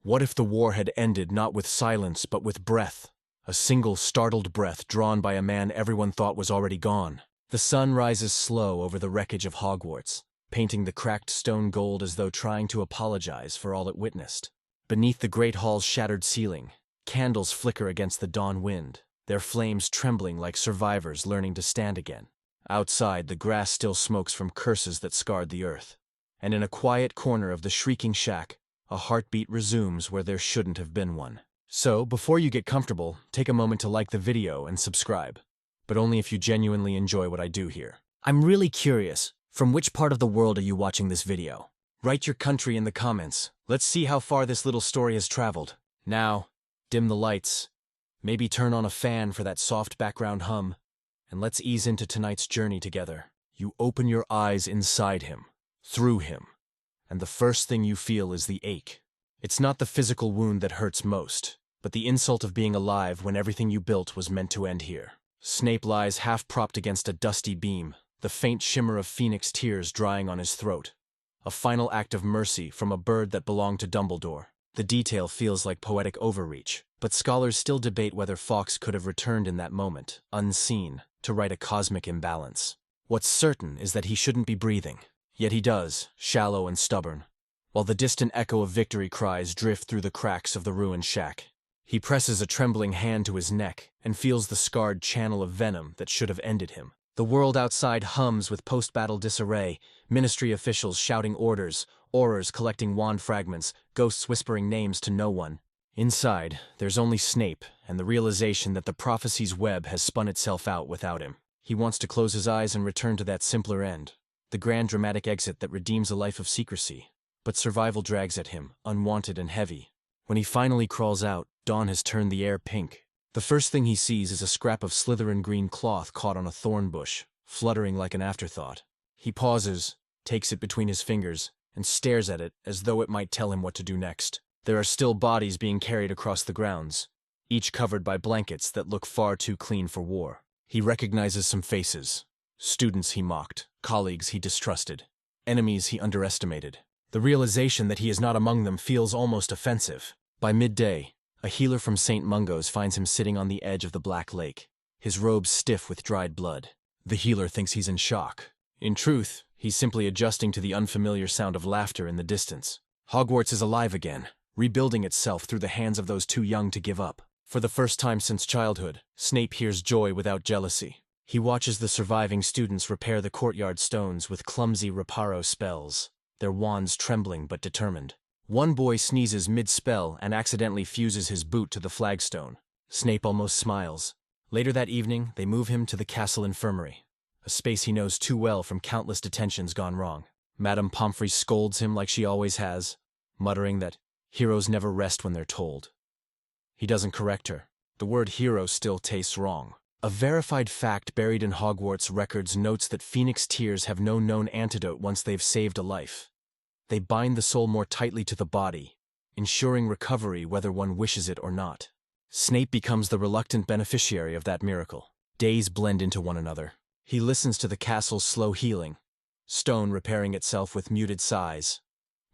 What if the war had ended not with silence but with breath? A single startled breath drawn by a man everyone thought was already gone. The sun rises slow over the wreckage of Hogwarts, painting the cracked stone gold as though trying to apologize for all it witnessed. Beneath the great hall's shattered ceiling, candles flicker against the dawn wind, their flames trembling like survivors learning to stand again. Outside, the grass still smokes from curses that scarred the earth. And in a quiet corner of the shrieking shack, a heartbeat resumes where there shouldn't have been one. So, before you get comfortable, take a moment to like the video and subscribe. But only if you genuinely enjoy what I do here. I'm really curious, from which part of the world are you watching this video? Write your country in the comments. Let's see how far this little story has traveled. Now, dim the lights, maybe turn on a fan for that soft background hum, and let's ease into tonight's journey together. You open your eyes inside him, through him, and the first thing you feel is the ache. It's not the physical wound that hurts most, but the insult of being alive when everything you built was meant to end here. Snape lies half-propped against a dusty beam, the faint shimmer of phoenix tears drying on his throat. A final act of mercy from a bird that belonged to Dumbledore. The detail feels like poetic overreach, but scholars still debate whether Fawkes could have returned in that moment, unseen, to right a cosmic imbalance. What's certain is that he shouldn't be breathing, yet he does, shallow and stubborn, while the distant echo of victory cries drift through the cracks of the ruined shack. He presses a trembling hand to his neck and feels the scarred channel of venom that should have ended him. The world outside hums with post-battle disarray, ministry officials shouting orders, Aurors collecting wand fragments, ghosts whispering names to no one. Inside, there's only Snape and the realization that the prophecy's web has spun itself out without him. He wants to close his eyes and return to that simpler end, the grand dramatic exit that redeems a life of secrecy. But survival drags at him, unwanted and heavy. When he finally crawls out, dawn has turned the air pink. The first thing he sees is a scrap of Slytherin green cloth caught on a thorn bush, fluttering like an afterthought. He pauses, takes it between his fingers, and stares at it as though it might tell him what to do next. There are still bodies being carried across the grounds, each covered by blankets that look far too clean for war. He recognizes some faces. Students he mocked, colleagues he distrusted, enemies he underestimated. The realization that he is not among them feels almost offensive. By midday, a healer from St. Mungo's finds him sitting on the edge of the Black Lake, his robes stiff with dried blood. The healer thinks he's in shock. In truth, he's simply adjusting to the unfamiliar sound of laughter in the distance. Hogwarts is alive again, rebuilding itself through the hands of those too young to give up. For the first time since childhood, Snape hears joy without jealousy. He watches the surviving students repair the courtyard stones with clumsy reparo spells, their wands trembling but determined. One boy sneezes mid-spell and accidentally fuses his boot to the flagstone. Snape almost smiles. Later that evening, they move him to the castle infirmary, a space he knows too well from countless detentions gone wrong. Madame Pomfrey scolds him like she always has, muttering that heroes never rest when they're told. He doesn't correct her. The word hero still tastes wrong. A verified fact buried in Hogwarts records notes that phoenix tears have no known antidote once they've saved a life. They bind the soul more tightly to the body, ensuring recovery whether one wishes it or not. Snape becomes the reluctant beneficiary of that miracle. Days blend into one another. He listens to the castle's slow healing, stone repairing itself with muted sighs,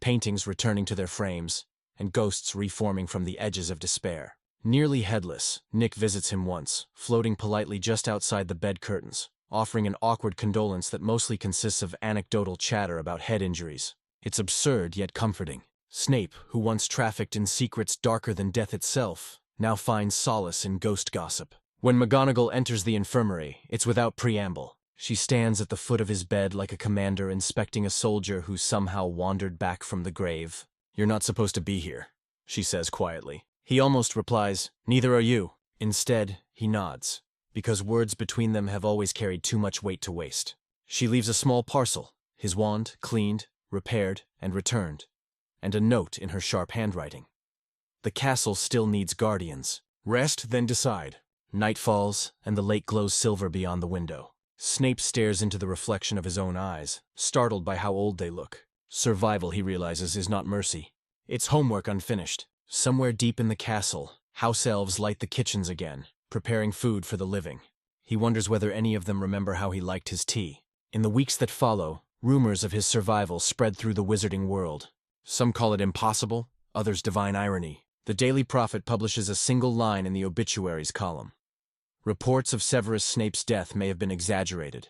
paintings returning to their frames, and ghosts reforming from the edges of despair. Nearly headless, Nick visits him once, floating politely just outside the bed curtains, offering an awkward condolence that mostly consists of anecdotal chatter about head injuries. It's absurd yet comforting. Snape, who once trafficked in secrets darker than death itself, now finds solace in ghost gossip. When McGonagall enters the infirmary, it's without preamble. She stands at the foot of his bed like a commander inspecting a soldier who somehow wandered back from the grave. "You're not supposed to be here," she says quietly. He almost replies, "Neither are you." Instead, he nods, because words between them have always carried too much weight to waste. She leaves a small parcel, his wand, cleaned, repaired, and returned, and a note in her sharp handwriting. The castle still needs guardians. Rest, then decide. Night falls, and the lake glows silver beyond the window. Snape stares into the reflection of his own eyes, startled by how old they look. Survival, he realizes, is not mercy. It's homework unfinished. Somewhere deep in the castle, house elves light the kitchens again, preparing food for the living. He wonders whether any of them remember how he liked his tea. In the weeks that follow, rumors of his survival spread through the wizarding world. Some call it impossible, others divine irony. The Daily Prophet publishes a single line in the obituaries column. Reports of Severus Snape's death may have been exaggerated.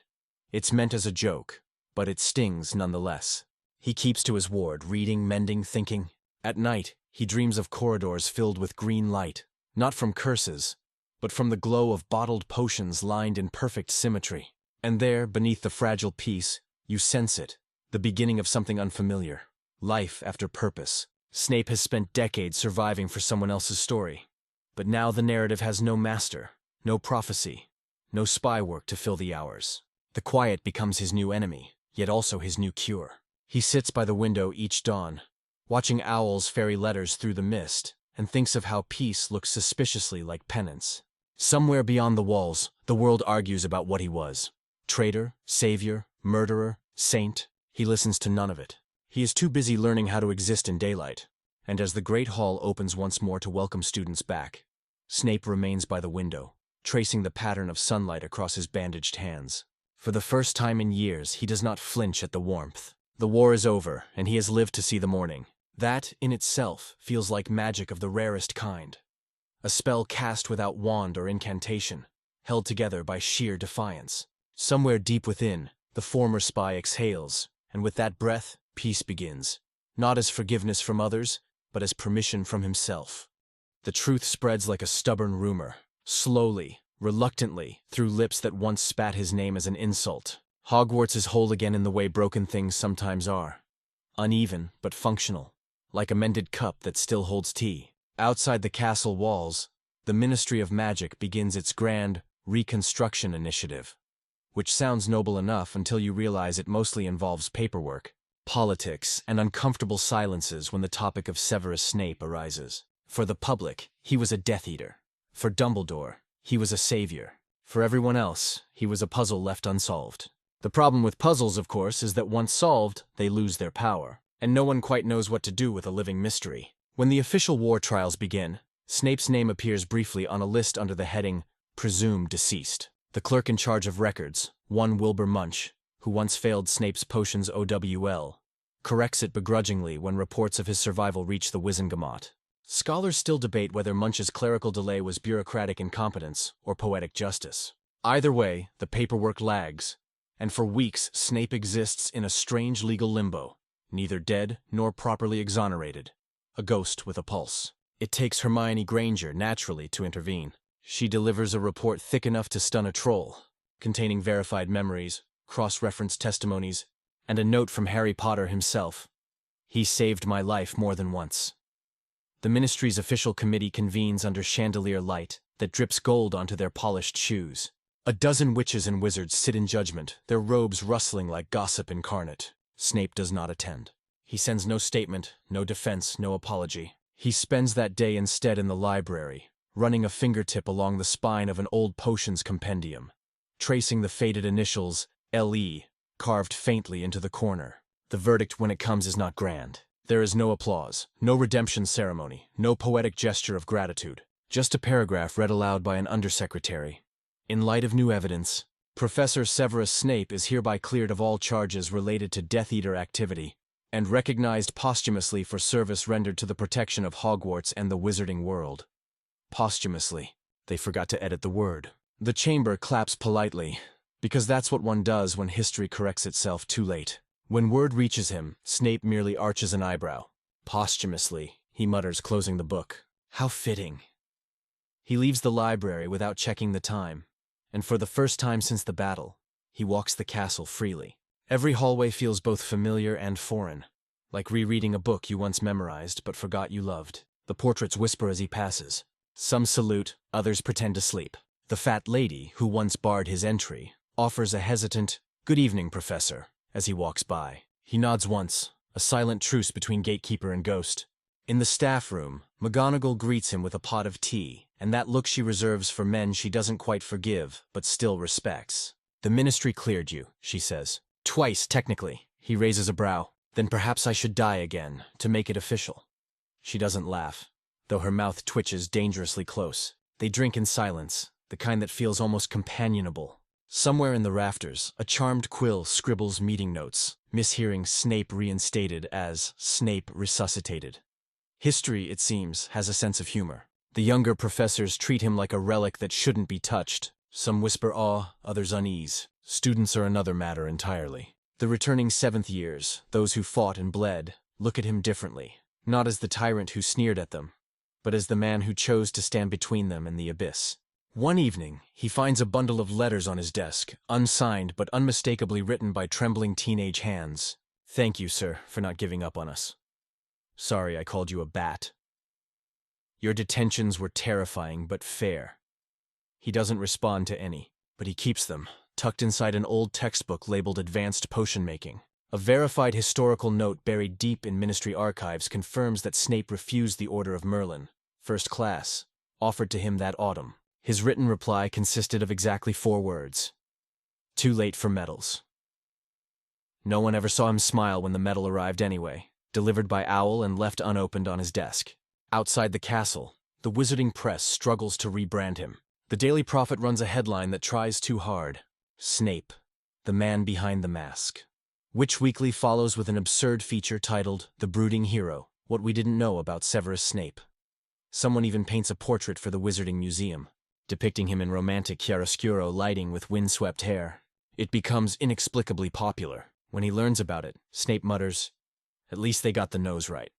It's meant as a joke, but it stings nonetheless. He keeps to his ward, reading, mending, thinking. At night, he dreams of corridors filled with green light, not from curses, but from the glow of bottled potions lined in perfect symmetry. And there, beneath the fragile peace, you sense it, the beginning of something unfamiliar. Life after purpose. Snape has spent decades surviving for someone else's story. But now the narrative has no master, no prophecy, no spy work to fill the hours. The quiet becomes his new enemy, yet also his new cure. He sits by the window each dawn, watching owls ferry letters through the mist, and thinks of how peace looks suspiciously like penance. Somewhere beyond the walls, the world argues about what he was. Traitor, savior, murderer, saint. He listens to none of it. He is too busy learning how to exist in daylight. And as the great hall opens once more to welcome students back, Snape remains by the window, tracing the pattern of sunlight across his bandaged hands. For the first time in years, he does not flinch at the warmth. The war is over, and he has lived to see the morning. That, in itself, feels like magic of the rarest kind. A spell cast without wand or incantation, held together by sheer defiance. Somewhere deep within, the former spy exhales, and with that breath, peace begins. Not as forgiveness from others, but as permission from himself. The truth spreads like a stubborn rumor, slowly, reluctantly, through lips that once spat his name as an insult. Hogwarts is whole again in the way broken things sometimes are. Uneven, but functional, like a mended cup that still holds tea. Outside the castle walls, the Ministry of Magic begins its grand reconstruction initiative, which sounds noble enough until you realize it mostly involves paperwork, politics, and uncomfortable silences when the topic of Severus Snape arises. For the public, he was a Death Eater. For Dumbledore, he was a savior. For everyone else, he was a puzzle left unsolved. The problem with puzzles, of course, is that once solved, they lose their power, and no one quite knows what to do with a living mystery. When the official war trials begin, Snape's name appears briefly on a list under the heading, Presumed Deceased. The clerk in charge of records, one Wilbur Munch, who once failed Snape's potions OWL, corrects it begrudgingly when reports of his survival reach the Wizengamot. Scholars still debate whether Munch's clerical delay was bureaucratic incompetence or poetic justice. Either way, the paperwork lags, and for weeks Snape exists in a strange legal limbo, neither dead nor properly exonerated, a ghost with a pulse. It takes Hermione Granger, naturally, to intervene. She delivers a report thick enough to stun a troll, containing verified memories, cross-referenced testimonies, and a note from Harry Potter himself. He saved my life more than once. The ministry's official committee convenes under chandelier light that drips gold onto their polished shoes. A dozen witches and wizards sit in judgment, their robes rustling like gossip incarnate. Snape does not attend. He sends no statement, no defense, no apology. He spends that day instead in the library, running a fingertip along the spine of an old potions compendium, tracing the faded initials L.E. carved faintly into the corner. The verdict when it comes is not grand. There is no applause, no redemption ceremony, no poetic gesture of gratitude. Just a paragraph read aloud by an undersecretary. In light of new evidence, Professor Severus Snape is hereby cleared of all charges related to Death Eater activity, and recognized posthumously for service rendered to the protection of Hogwarts and the wizarding world. Posthumously. They forgot to edit the word. The chamber claps politely, because that's what one does when history corrects itself too late. When word reaches him, Snape merely arches an eyebrow. Posthumously, he mutters, closing the book. How fitting. He leaves the library without checking the time, and for the first time since the battle, he walks the castle freely. Every hallway feels both familiar and foreign, like rereading a book you once memorized but forgot you loved. The portraits whisper as he passes. Some salute, others pretend to sleep. The fat lady, who once barred his entry, offers a hesitant, "Good evening, Professor," as he walks by. He nods once, a silent truce between gatekeeper and ghost. In the staff room, McGonagall greets him with a pot of tea, and that look she reserves for men she doesn't quite forgive, but still respects. "The ministry cleared you," she says. "Twice, technically." He raises a brow. "Then perhaps I should die again, to make it official." She doesn't laugh, though her mouth twitches dangerously close. They drink in silence, the kind that feels almost companionable. Somewhere in the rafters, a charmed quill scribbles meeting notes, mishearing Snape reinstated as Snape resuscitated. History, it seems, has a sense of humor. The younger professors treat him like a relic that shouldn't be touched. Some whisper awe, others unease. Students are another matter entirely. The returning seventh years, those who fought and bled, look at him differently. Not as the tyrant who sneered at them, but as the man who chose to stand between them and the abyss. One evening, he finds a bundle of letters on his desk, unsigned but unmistakably written by trembling teenage hands. "Thank you, sir, for not giving up on us. Sorry I called you a bat. Your detentions were terrifying but fair." He doesn't respond to any, but he keeps them, tucked inside an old textbook labeled Advanced Potion Making. A verified historical note buried deep in Ministry archives confirms that Snape refused the Order of Merlin, first class, offered to him that autumn. His written reply consisted of exactly 4 words. Too late for medals. No one ever saw him smile when the medal arrived anyway, delivered by owl and left unopened on his desk. Outside the castle, the wizarding press struggles to rebrand him. The Daily Prophet runs a headline that tries too hard. Snape, the man behind the mask. Witch Weekly follows with an absurd feature titled The Brooding Hero, What We Didn't Know About Severus Snape. Someone even paints a portrait for the Wizarding Museum, depicting him in romantic chiaroscuro lighting with windswept hair. It becomes inexplicably popular. When he learns about it, Snape mutters, "At least they got the nose right,"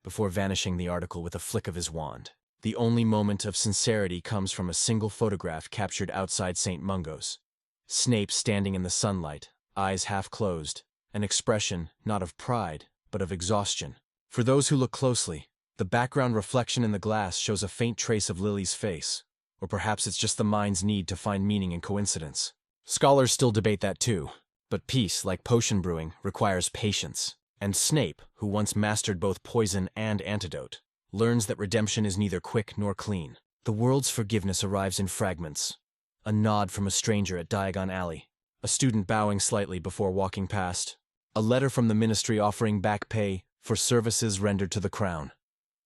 before vanishing the article with a flick of his wand. The only moment of sincerity comes from a single photograph captured outside St. Mungo's. Snape standing in the sunlight, eyes half closed, an expression not of pride, but of exhaustion. For those who look closely, the background reflection in the glass shows a faint trace of Lily's face. Or perhaps it's just the mind's need to find meaning in coincidence. Scholars still debate that too, but peace, like potion brewing, requires patience. And Snape, who once mastered both poison and antidote, learns that redemption is neither quick nor clean. The world's forgiveness arrives in fragments. A nod from a stranger at Diagon Alley, a student bowing slightly before walking past, a letter from the ministry offering back pay for services rendered to the crown.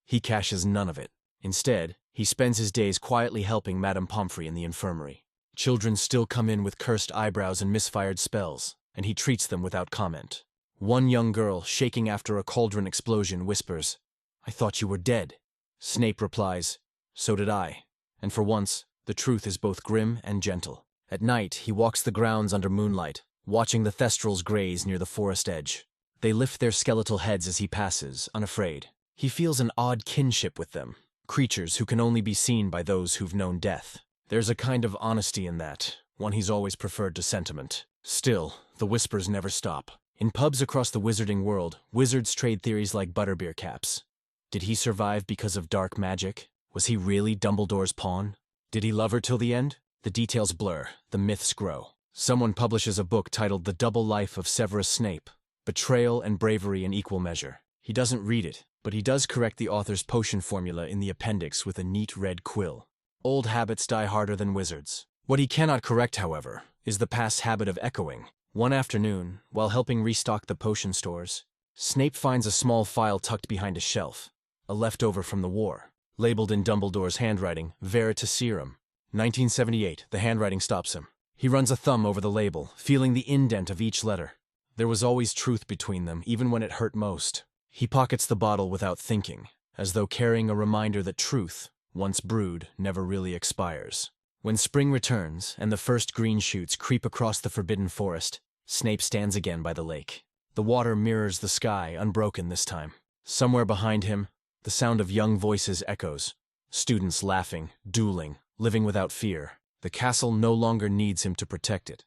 He cashes none of it. Instead, he spends his days quietly helping Madame Pomfrey in the infirmary. Children still come in with cursed eyebrows and misfired spells, and he treats them without comment. One young girl, shaking after a cauldron explosion, whispers, "I thought you were dead." Snape replies, "So did I." And for once, the truth is both grim and gentle. At night, he walks the grounds under moonlight, watching the thestrals graze near the forest edge. They lift their skeletal heads as he passes, unafraid. He feels an odd kinship with them. Creatures who can only be seen by those who've known death. There's a kind of honesty in that, one he's always preferred to sentiment. Still, the whispers never stop. In pubs across the wizarding world, wizards trade theories like butterbeer caps. Did he survive because of dark magic? Was he really Dumbledore's pawn? Did he love her till the end? The details blur, the myths grow. Someone publishes a book titled The Double Life of Severus Snape, Betrayal and Bravery in Equal Measure. He doesn't read it, but he does correct the author's potion formula in the appendix with a neat red quill. Old habits die harder than wizards. What he cannot correct, however, is the past habit of echoing. One afternoon, while helping restock the potion stores, Snape finds a small file tucked behind a shelf, a leftover from the war, labeled in Dumbledore's handwriting, Veritaserum. 1978, the handwriting stops him. He runs a thumb over the label, feeling the indent of each letter. There was always truth between them, even when it hurt most. He pockets the bottle without thinking, as though carrying a reminder that truth, once brewed, never really expires. When spring returns, and the first green shoots creep across the forbidden forest, Snape stands again by the lake. The water mirrors the sky, unbroken this time. Somewhere behind him, the sound of young voices echoes. Students laughing, dueling, living without fear. The castle no longer needs him to protect it.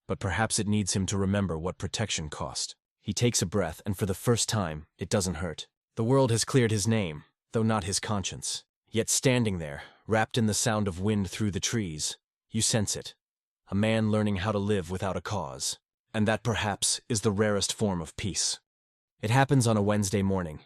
But perhaps it needs him to remember what protection cost. He takes a breath, and for the first time, it doesn't hurt. The world has cleared his name, though not his conscience. Yet standing there, wrapped in the sound of wind through the trees, you sense it. A man learning how to live without a cause. And that, perhaps, is the rarest form of peace. It happens on a Wednesday morning,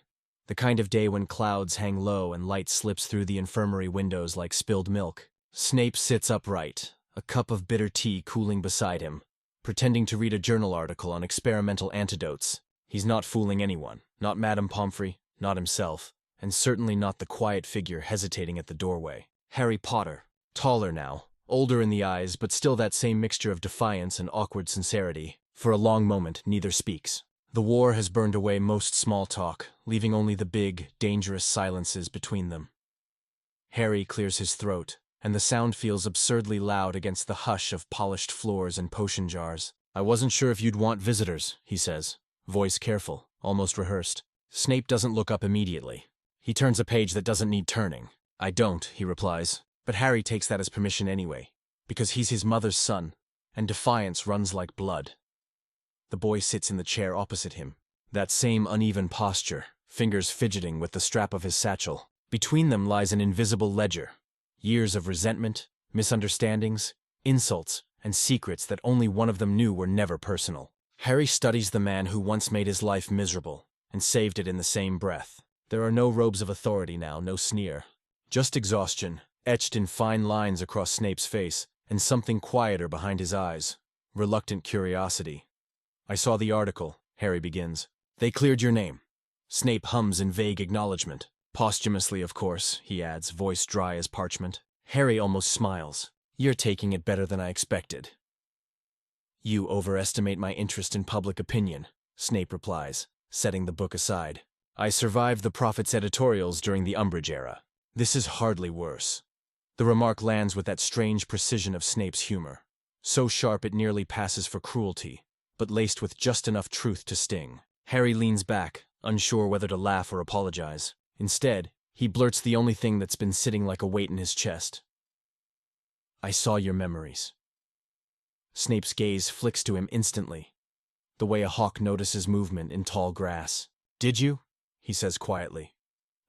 the kind of day when clouds hang low and light slips through the infirmary windows like spilled milk. Snape sits upright, a cup of bitter tea cooling beside him, pretending to read a journal article on experimental antidotes. He's not fooling anyone, not Madame Pomfrey, not himself, and certainly not the quiet figure hesitating at the doorway. Harry Potter, taller now, older in the eyes, but still that same mixture of defiance and awkward sincerity. For a long moment, neither speaks. The war has burned away most small talk, leaving only the big, dangerous silences between them. Harry clears his throat, and the sound feels absurdly loud against the hush of polished floors and potion jars. "I wasn't sure if you'd want visitors," he says, voice careful, almost rehearsed. Snape doesn't look up immediately. He turns a page that doesn't need turning. "I don't," he replies, but Harry takes that as permission anyway, because he's his mother's son, and defiance runs like blood. The boy sits in the chair opposite him, that same uneven posture, fingers fidgeting with the strap of his satchel. Between them lies an invisible ledger, years of resentment, misunderstandings, insults, and secrets that only one of them knew were never personal. Harry studies the man who once made his life miserable, and saved it in the same breath. There are no robes of authority now, no sneer. Just exhaustion, etched in fine lines across Snape's face, and something quieter behind his eyes, reluctant curiosity. "I saw the article," Harry begins. "They cleared your name." Snape hums in vague acknowledgement. "Posthumously, of course," he adds, voice dry as parchment. Harry almost smiles. "You're taking it better than I expected." "You overestimate my interest in public opinion," Snape replies, setting the book aside. "I survived the Prophet's editorials during the Umbridge era. This is hardly worse." The remark lands with that strange precision of Snape's humor, so sharp it nearly passes for cruelty, but laced with just enough truth to sting. Harry leans back, unsure whether to laugh or apologize. Instead, he blurts the only thing that's been sitting like a weight in his chest. "I saw your memories." Snape's gaze flicks to him instantly, the way a hawk notices movement in tall grass. "Did you?" he says quietly.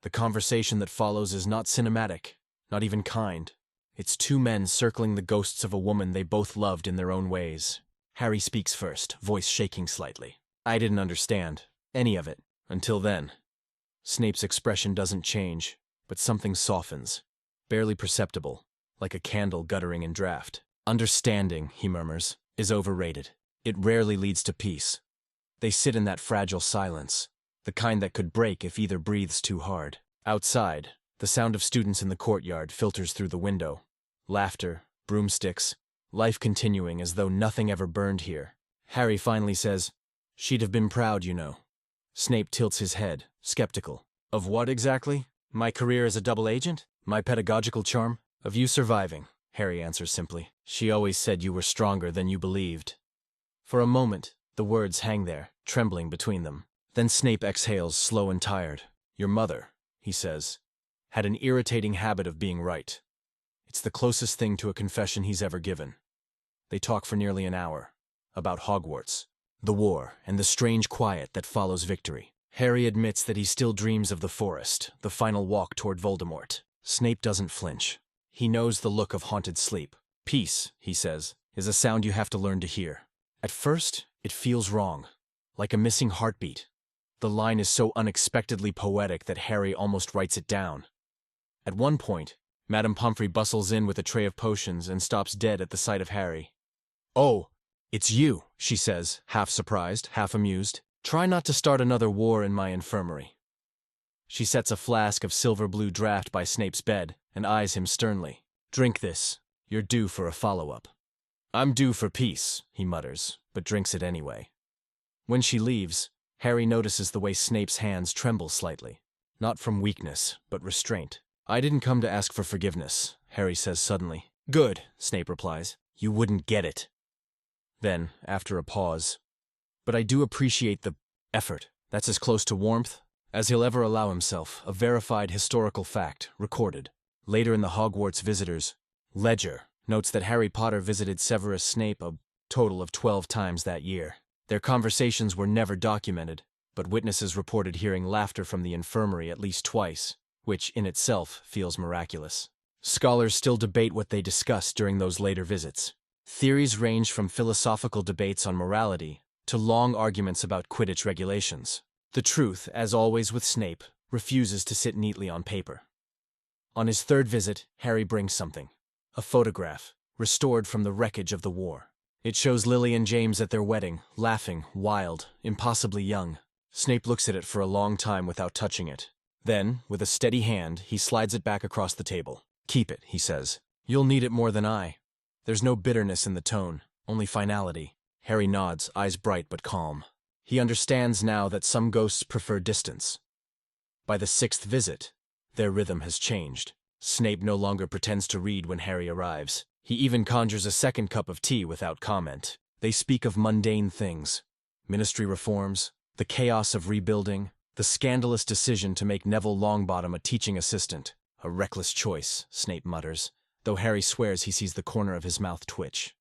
The conversation that follows is not cinematic, not even kind. It's two men circling the ghosts of a woman they both loved in their own ways. Harry speaks first, voice shaking slightly. "I didn't understand any of it until then." Snape's expression doesn't change, but something softens, barely perceptible, like a candle guttering in draught. "Understanding," he murmurs, "is overrated. It rarely leads to peace." They sit in that fragile silence, the kind that could break if either breathes too hard. Outside, the sound of students in the courtyard filters through the window. Laughter, broomsticks, life continuing as though nothing ever burned here. Harry finally says, "She'd have been proud, you know." Snape tilts his head, skeptical. "Of what exactly? My career as a double agent? My pedagogical charm?" "Of you surviving," Harry answers simply. "She always said you were stronger than you believed." For a moment, the words hang there, trembling between them. Then Snape exhales, slow and tired. "Your mother," he says, "had an irritating habit of being right." It's the closest thing to a confession he's ever given. They talk for nearly an hour, about Hogwarts, the war, and the strange quiet that follows victory. Harry admits that he still dreams of the forest, the final walk toward Voldemort. Snape doesn't flinch. He knows the look of haunted sleep. "Peace," he says, "is a sound you have to learn to hear." At first, it feels wrong, like a missing heartbeat. The line is so unexpectedly poetic that Harry almost writes it down. At one point, Madame Pomfrey bustles in with a tray of potions and stops dead at the sight of Harry. "Oh, it's you," she says, half surprised, half amused. "Try not to start another war in my infirmary." She sets a flask of silver-blue draught by Snape's bed and eyes him sternly. "Drink this. You're due for a follow-up." "I'm due for peace," he mutters, but drinks it anyway. When she leaves, Harry notices the way Snape's hands tremble slightly. Not from weakness, but restraint. "I didn't come to ask for forgiveness," Harry says suddenly. "Good," Snape replies. "You wouldn't get it." Then, after a pause, "But I do appreciate the effort." That's as close to warmth as he'll ever allow himself, a verified historical fact, recorded. Later in the Hogwarts Visitors Ledger notes that Harry Potter visited Severus Snape a total of 12 times that year. Their conversations were never documented, but witnesses reported hearing laughter from the infirmary at least twice, which in itself feels miraculous. Scholars still debate what they discussed during those later visits. Theories range from philosophical debates on morality to long arguments about Quidditch regulations. The truth, as always with Snape, refuses to sit neatly on paper. On his third visit, Harry brings something. A photograph, restored from the wreckage of the war. It shows Lily and James at their wedding, laughing, wild, impossibly young. Snape looks at it for a long time without touching it. Then, with a steady hand, he slides it back across the table. "Keep it," he says. "You'll need it more than I." There's no bitterness in the tone, only finality. Harry nods, eyes bright but calm. He understands now that some ghosts prefer distance. By the 6th visit, their rhythm has changed. Snape no longer pretends to read when Harry arrives. He even conjures a second cup of tea without comment. They speak of mundane things. Ministry reforms, the chaos of rebuilding, the scandalous decision to make Neville Longbottom a teaching assistant. A reckless choice, Snape mutters, though Harry swears he sees the corner of his mouth twitch.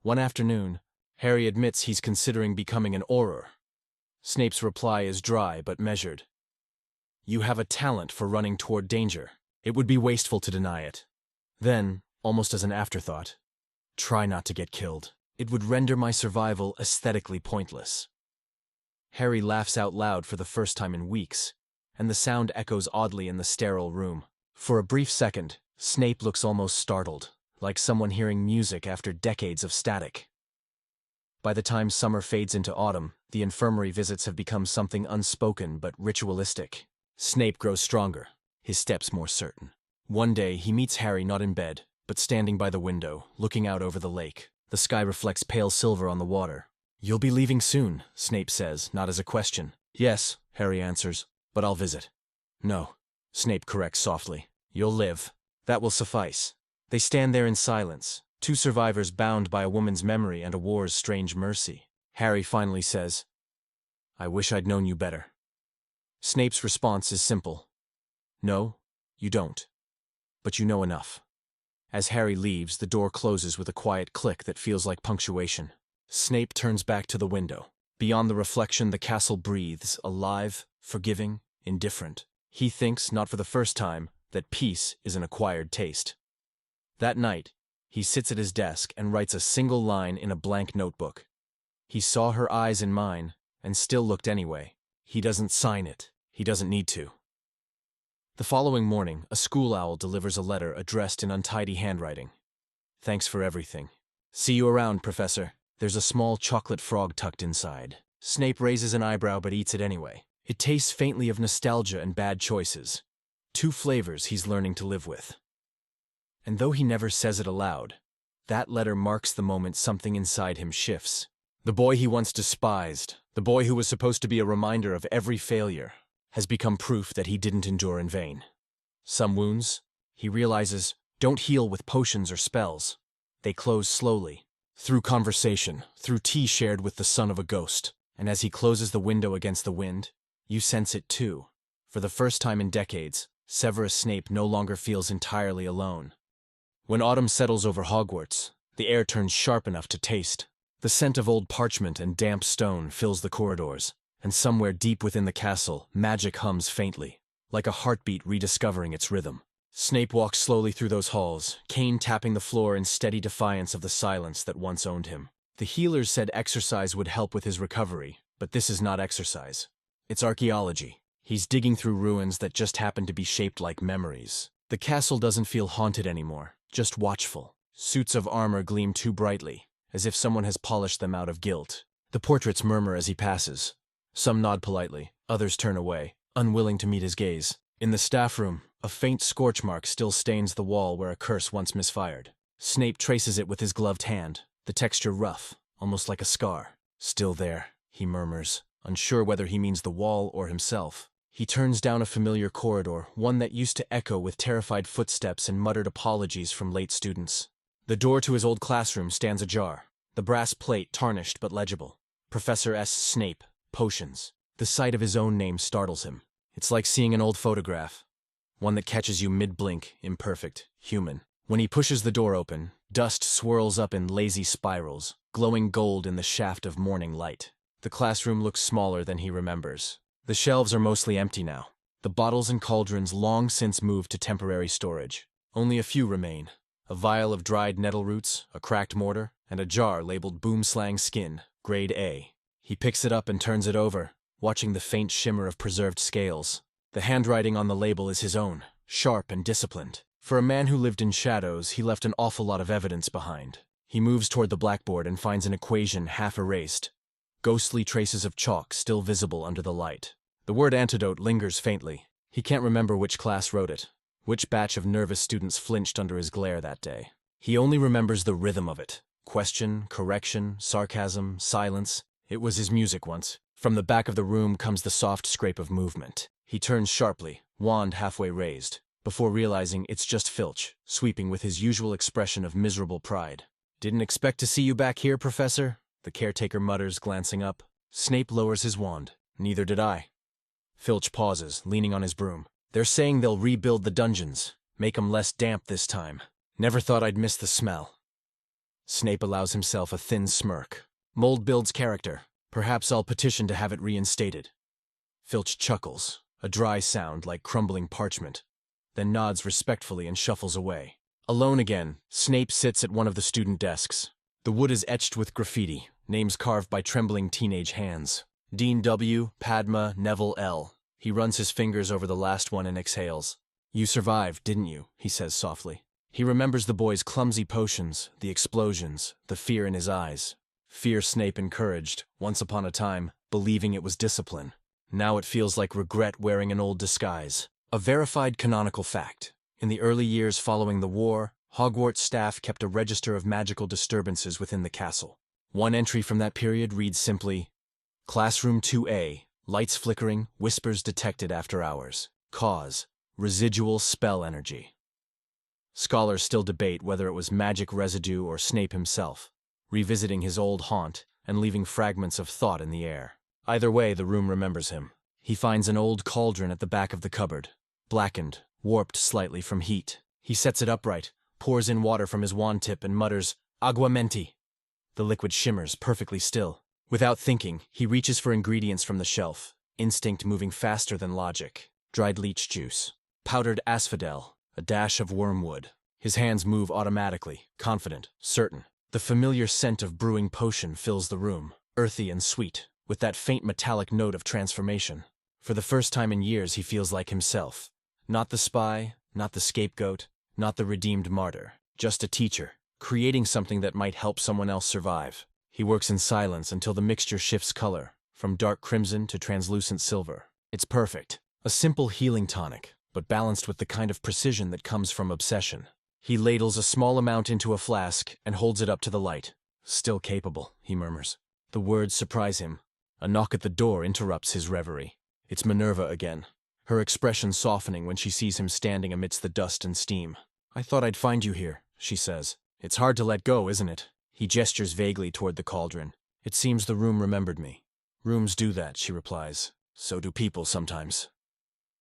One afternoon, Harry admits he's considering becoming an Auror. Snape's reply is dry but measured. You have a talent for running toward danger. It would be wasteful to deny it. Then, almost as an afterthought, try not to get killed. It would render my survival aesthetically pointless. Harry laughs out loud for the first time in weeks, and the sound echoes oddly in the sterile room. For a brief second, Snape looks almost startled, like someone hearing music after decades of static. By the time summer fades into autumn, the infirmary visits have become something unspoken but ritualistic. Snape grows stronger, his steps more certain. One day, he meets Harry not in bed, but standing by the window, looking out over the lake. The sky reflects pale silver on the water. You'll be leaving soon, Snape says, not as a question. Yes, Harry answers, but I'll visit. No, Snape corrects softly. You'll live. That will suffice. They stand there in silence, two survivors bound by a woman's memory and a war's strange mercy. Harry finally says, I wish I'd known you better. Snape's response is simple. No, you don't. But you know enough. As Harry leaves, the door closes with a quiet click that feels like punctuation. Snape turns back to the window. Beyond the reflection, the castle breathes, alive, forgiving, indifferent. He thinks, not for the first time, that peace is an acquired taste. That night, he sits at his desk and writes a single line in a blank notebook. He saw her eyes in mine, and still looked anyway. He doesn't sign it. He doesn't need to. The following morning, a school owl delivers a letter addressed in untidy handwriting. Thanks for everything. See you around, Professor. There's a small chocolate frog tucked inside. Snape raises an eyebrow but eats it anyway. It tastes faintly of nostalgia and bad choices. Two flavors he's learning to live with. And though he never says it aloud, that letter marks the moment something inside him shifts. The boy he once despised, the boy who was supposed to be a reminder of every failure, has become proof that he didn't endure in vain. Some wounds, he realizes, don't heal with potions or spells. They close slowly, through conversation, through tea shared with the son of a ghost. And as he closes the window against the wind, you sense it too. For the first time in decades, Severus Snape no longer feels entirely alone. When autumn settles over Hogwarts, the air turns sharp enough to taste. The scent of old parchment and damp stone fills the corridors, and somewhere deep within the castle, magic hums faintly, like a heartbeat rediscovering its rhythm. Snape walks slowly through those halls, cane tapping the floor in steady defiance of the silence that once owned him. The healers said exercise would help with his recovery, but this is not exercise. It's archaeology. He's digging through ruins that just happen to be shaped like memories. The castle doesn't feel haunted anymore, just watchful. Suits of armor gleam too brightly, as if someone has polished them out of guilt. The portraits murmur as he passes. Some nod politely, others turn away, unwilling to meet his gaze. In the staff room, a faint scorch mark still stains the wall where a curse once misfired. Snape traces it with his gloved hand, the texture rough, almost like a scar. Still there, he murmurs, unsure whether he means the wall or himself. He turns down a familiar corridor, one that used to echo with terrified footsteps and muttered apologies from late students. The door to his old classroom stands ajar, the brass plate tarnished but legible. Professor S. Snape, Potions. The sight of his own name startles him. It's like seeing an old photograph, one that catches you mid-blink, imperfect, human. When he pushes the door open, dust swirls up in lazy spirals, glowing gold in the shaft of morning light. The classroom looks smaller than he remembers. The shelves are mostly empty now. The bottles and cauldrons long since moved to temporary storage. Only a few remain. A vial of dried nettle roots, a cracked mortar, and a jar labeled Boomslang Skin, Grade A. He picks it up and turns it over, watching the faint shimmer of preserved scales. The handwriting on the label is his own, sharp and disciplined. For a man who lived in shadows, he left an awful lot of evidence behind. He moves toward the blackboard and finds an equation half erased. Ghostly traces of chalk still visible under the light. The word antidote lingers faintly. He can't remember which class wrote it, which batch of nervous students flinched under his glare that day. He only remembers the rhythm of it. Question, correction, sarcasm, silence. It was his music once, From the back of the room comes the soft scrape of movement. He turns sharply, wand halfway raised, before realizing it's just Filch, sweeping with his usual expression of miserable pride. "Didn't expect to see you back here, Professor," the caretaker mutters, glancing up. Snape lowers his wand. "Neither did I." Filch pauses, leaning on his broom. "They're saying they'll rebuild the dungeons, make 'em less damp this time. Never thought I'd miss the smell." Snape allows himself a thin smirk. "Mold builds character. Perhaps I'll petition to have it reinstated." Filch chuckles, a dry sound like crumbling parchment, then nods respectfully and shuffles away. Alone again, Snape sits at one of the student desks. The wood is etched with graffiti, names carved by trembling teenage hands. Dean W., Padma, Neville L. He runs his fingers over the last one and exhales. "You survived, didn't you?" he says softly. He remembers the boy's clumsy potions, the explosions, the fear in his eyes. Fear Snape encouraged, once upon a time, believing it was discipline. Now it feels like regret wearing an old disguise. A verified canonical fact. In the early years following the war, Hogwarts staff kept a register of magical disturbances within the castle. One entry from that period reads simply, "Classroom 2A, lights flickering, whispers detected after hours. Cause, residual spell energy." Scholars still debate whether it was magic residue or Snape himself, revisiting his old haunt and leaving fragments of thought in the air. Either way, the room remembers him. He finds an old cauldron at the back of the cupboard, blackened, warped slightly from heat. He sets it upright, pours in water from his wand tip and mutters, "Agua menti." The liquid shimmers, perfectly still. Without thinking, he reaches for ingredients from the shelf, instinct moving faster than logic. Dried leech juice, powdered asphodel, a dash of wormwood. His hands move automatically, confident, certain. The familiar scent of brewing potion fills the room, earthy and sweet, with that faint metallic note of transformation. For the first time in years he feels like himself. Not the spy, not the scapegoat, not the redeemed martyr. Just a teacher, creating something that might help someone else survive. He works in silence until the mixture shifts color, from dark crimson to translucent silver. It's perfect. A simple healing tonic, but balanced with the kind of precision that comes from obsession. He ladles a small amount into a flask and holds it up to the light. "Still capable," he murmurs. The words surprise him. A knock at the door interrupts his reverie. It's Minerva again, her expression softening when she sees him standing amidst the dust and steam. "I thought I'd find you here," she says. "It's hard to let go, isn't it?" He gestures vaguely toward the cauldron. "It seems the room remembered me." "Rooms do that," she replies. "So do people sometimes."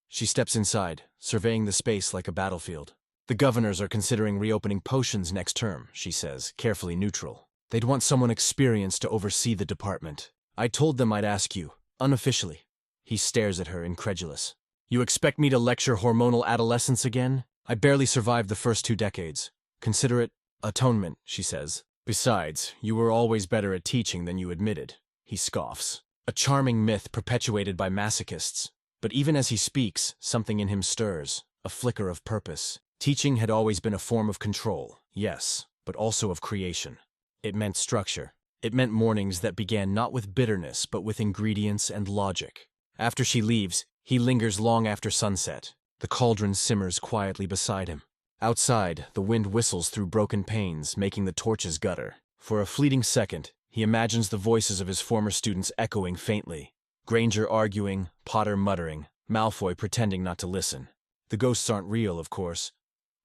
She steps inside, surveying the space like a battlefield. "The governors are considering reopening potions next term," she says, carefully neutral. "They'd want someone experienced to oversee the department. I told them I'd ask you, unofficially." He stares at her, incredulous. "You expect me to lecture hormonal adolescence again? I barely survived the first 2 decades. Consider it atonement," she says. "Besides, you were always better at teaching than you admitted." He scoffs. A charming myth perpetuated by masochists. But even as he speaks, something in him stirs, a flicker of purpose. Teaching had always been a form of control, yes, but also of creation. It meant structure. It meant mornings that began not with bitterness, but with ingredients and logic. After she leaves, he lingers long after sunset. The cauldron simmers quietly beside him. Outside, the wind whistles through broken panes, making the torches gutter. For a fleeting second, he imagines the voices of his former students echoing faintly. Granger arguing, Potter muttering, Malfoy pretending not to listen. The ghosts aren't real, of course,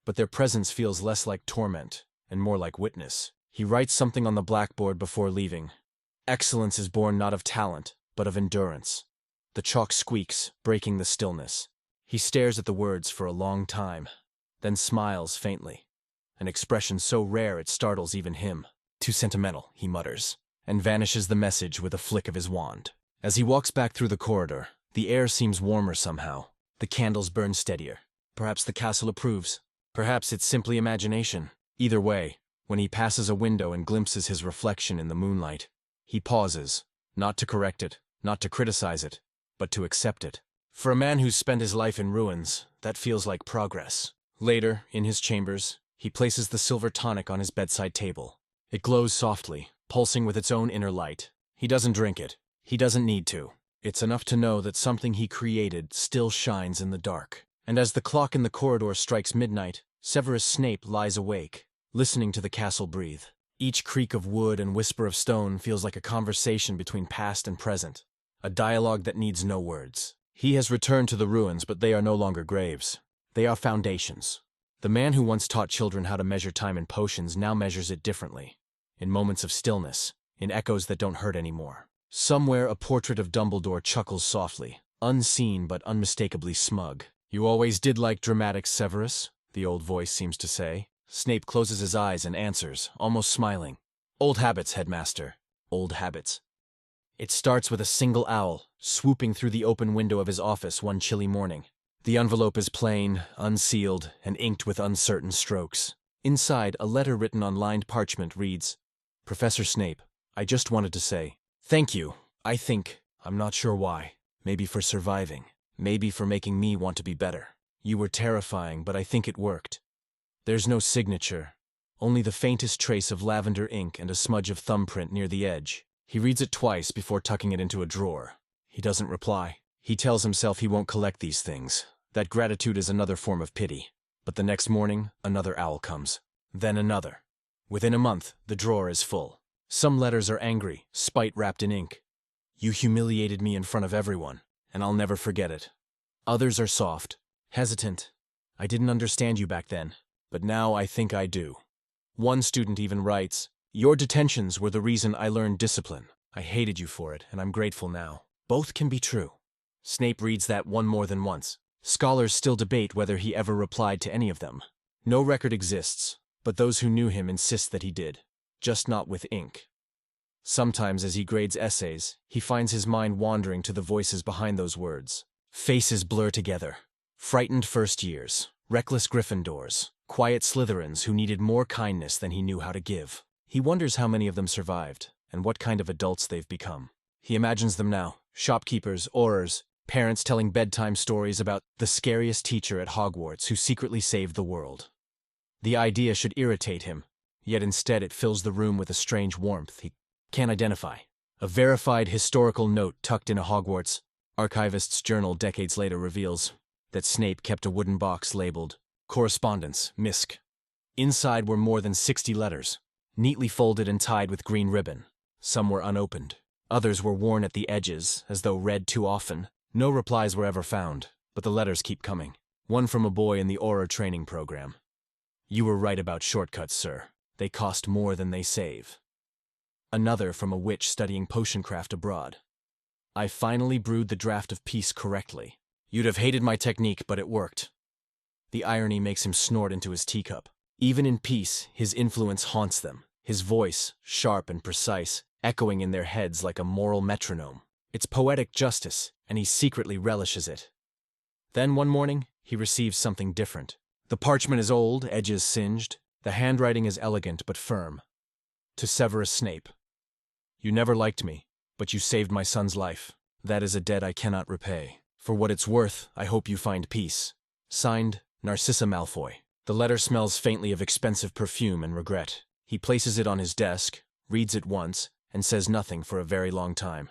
but their presence feels less like torment and more like witness. He writes something on the blackboard before leaving. Excellence is born not of talent, but of endurance. The chalk squeaks, breaking the stillness. He stares at the words for a long time, then smiles faintly, an expression so rare it startles even him. "Too sentimental," he mutters, and vanishes the message with a flick of his wand. As he walks back through the corridor, the air seems warmer somehow. The candles burn steadier. Perhaps the castle approves. Perhaps it's simply imagination. Either way, when he passes a window and glimpses his reflection in the moonlight, he pauses, not to correct it, not to criticize it, but to accept it. For a man who's spent his life in ruins, that feels like progress. Later, in his chambers, he places the silver tonic on his bedside table. It glows softly, pulsing with its own inner light. He doesn't drink it. He doesn't need to. It's enough to know that something he created still shines in the dark. And as the clock in the corridor strikes midnight, Severus Snape lies awake, listening to the castle breathe. Each creak of wood and whisper of stone feels like a conversation between past and present, A dialogue that needs no words. He has returned to the ruins, but they are no longer graves. They are foundations. The man who once taught children how to measure time in potions now measures it differently. In moments of stillness, in echoes that don't hurt anymore. Somewhere a portrait of Dumbledore chuckles softly, unseen but unmistakably smug. "You always did like dramatics, Severus," the old voice seems to say. Snape closes his eyes and answers, almost smiling. "Old habits, headmaster. Old habits." It starts with a single owl, swooping through the open window of his office one chilly morning. The envelope is plain, unsealed, and inked with uncertain strokes. Inside, a letter written on lined parchment reads, "Professor Snape, I just wanted to say, thank you. I'm not sure why. Maybe for surviving. Maybe for making me want to be better. You were terrifying, but I think it worked." There's no signature, only the faintest trace of lavender ink and a smudge of thumbprint near the edge. He reads it twice before tucking it into a drawer. He doesn't reply. He tells himself he won't collect these things, that gratitude is another form of pity. But the next morning, another owl comes. Then another. Within a month, the drawer is full. Some letters are angry, spite wrapped in ink. "You humiliated me in front of everyone, and I'll never forget it." Others are soft, hesitant. "I didn't understand you back then, but now I think I do." One student even writes, "Your detentions were the reason I learned discipline. I hated you for it, and I'm grateful now." Both can be true. Snape reads that one more than once. Scholars still debate whether he ever replied to any of them. No record exists, but those who knew him insist that he did, just not with ink. Sometimes as he grades essays, he finds his mind wandering to the voices behind those words. Faces blur together. Frightened first years, reckless Gryffindors, quiet Slytherins who needed more kindness than he knew how to give. He wonders how many of them survived, and what kind of adults they've become. He imagines them now, shopkeepers, aurors, parents telling bedtime stories about the scariest teacher at Hogwarts who secretly saved the world. The idea should irritate him, yet instead it fills the room with a strange warmth he can't identify. A verified historical note tucked in a Hogwarts archivist's journal decades later reveals that Snape kept a wooden box labeled Correspondence, Misc. Inside were more than 60 letters, neatly folded and tied with green ribbon. Some were unopened. Others were worn at the edges, as though read too often. No replies were ever found, but the letters keep coming. One from a boy in the Auror training program. "You were right about shortcuts, sir. They cost more than they save." Another from a witch studying potioncraft abroad. "I finally brewed the draft of peace correctly. You'd have hated my technique, but it worked." The irony makes him snort into his teacup. Even in peace, his influence haunts them, his voice, sharp and precise, echoing in their heads like a moral metronome. It's poetic justice, and he secretly relishes it. Then one morning, he receives something different. The parchment is old, edges singed. The handwriting is elegant but firm. To Severus Snape. "You never liked me, but you saved my son's life. That is a debt I cannot repay. For what it's worth, I hope you find peace." Signed, Narcissa Malfoy. The letter smells faintly of expensive perfume and regret. He places it on his desk, reads it once, and says nothing for a very long time.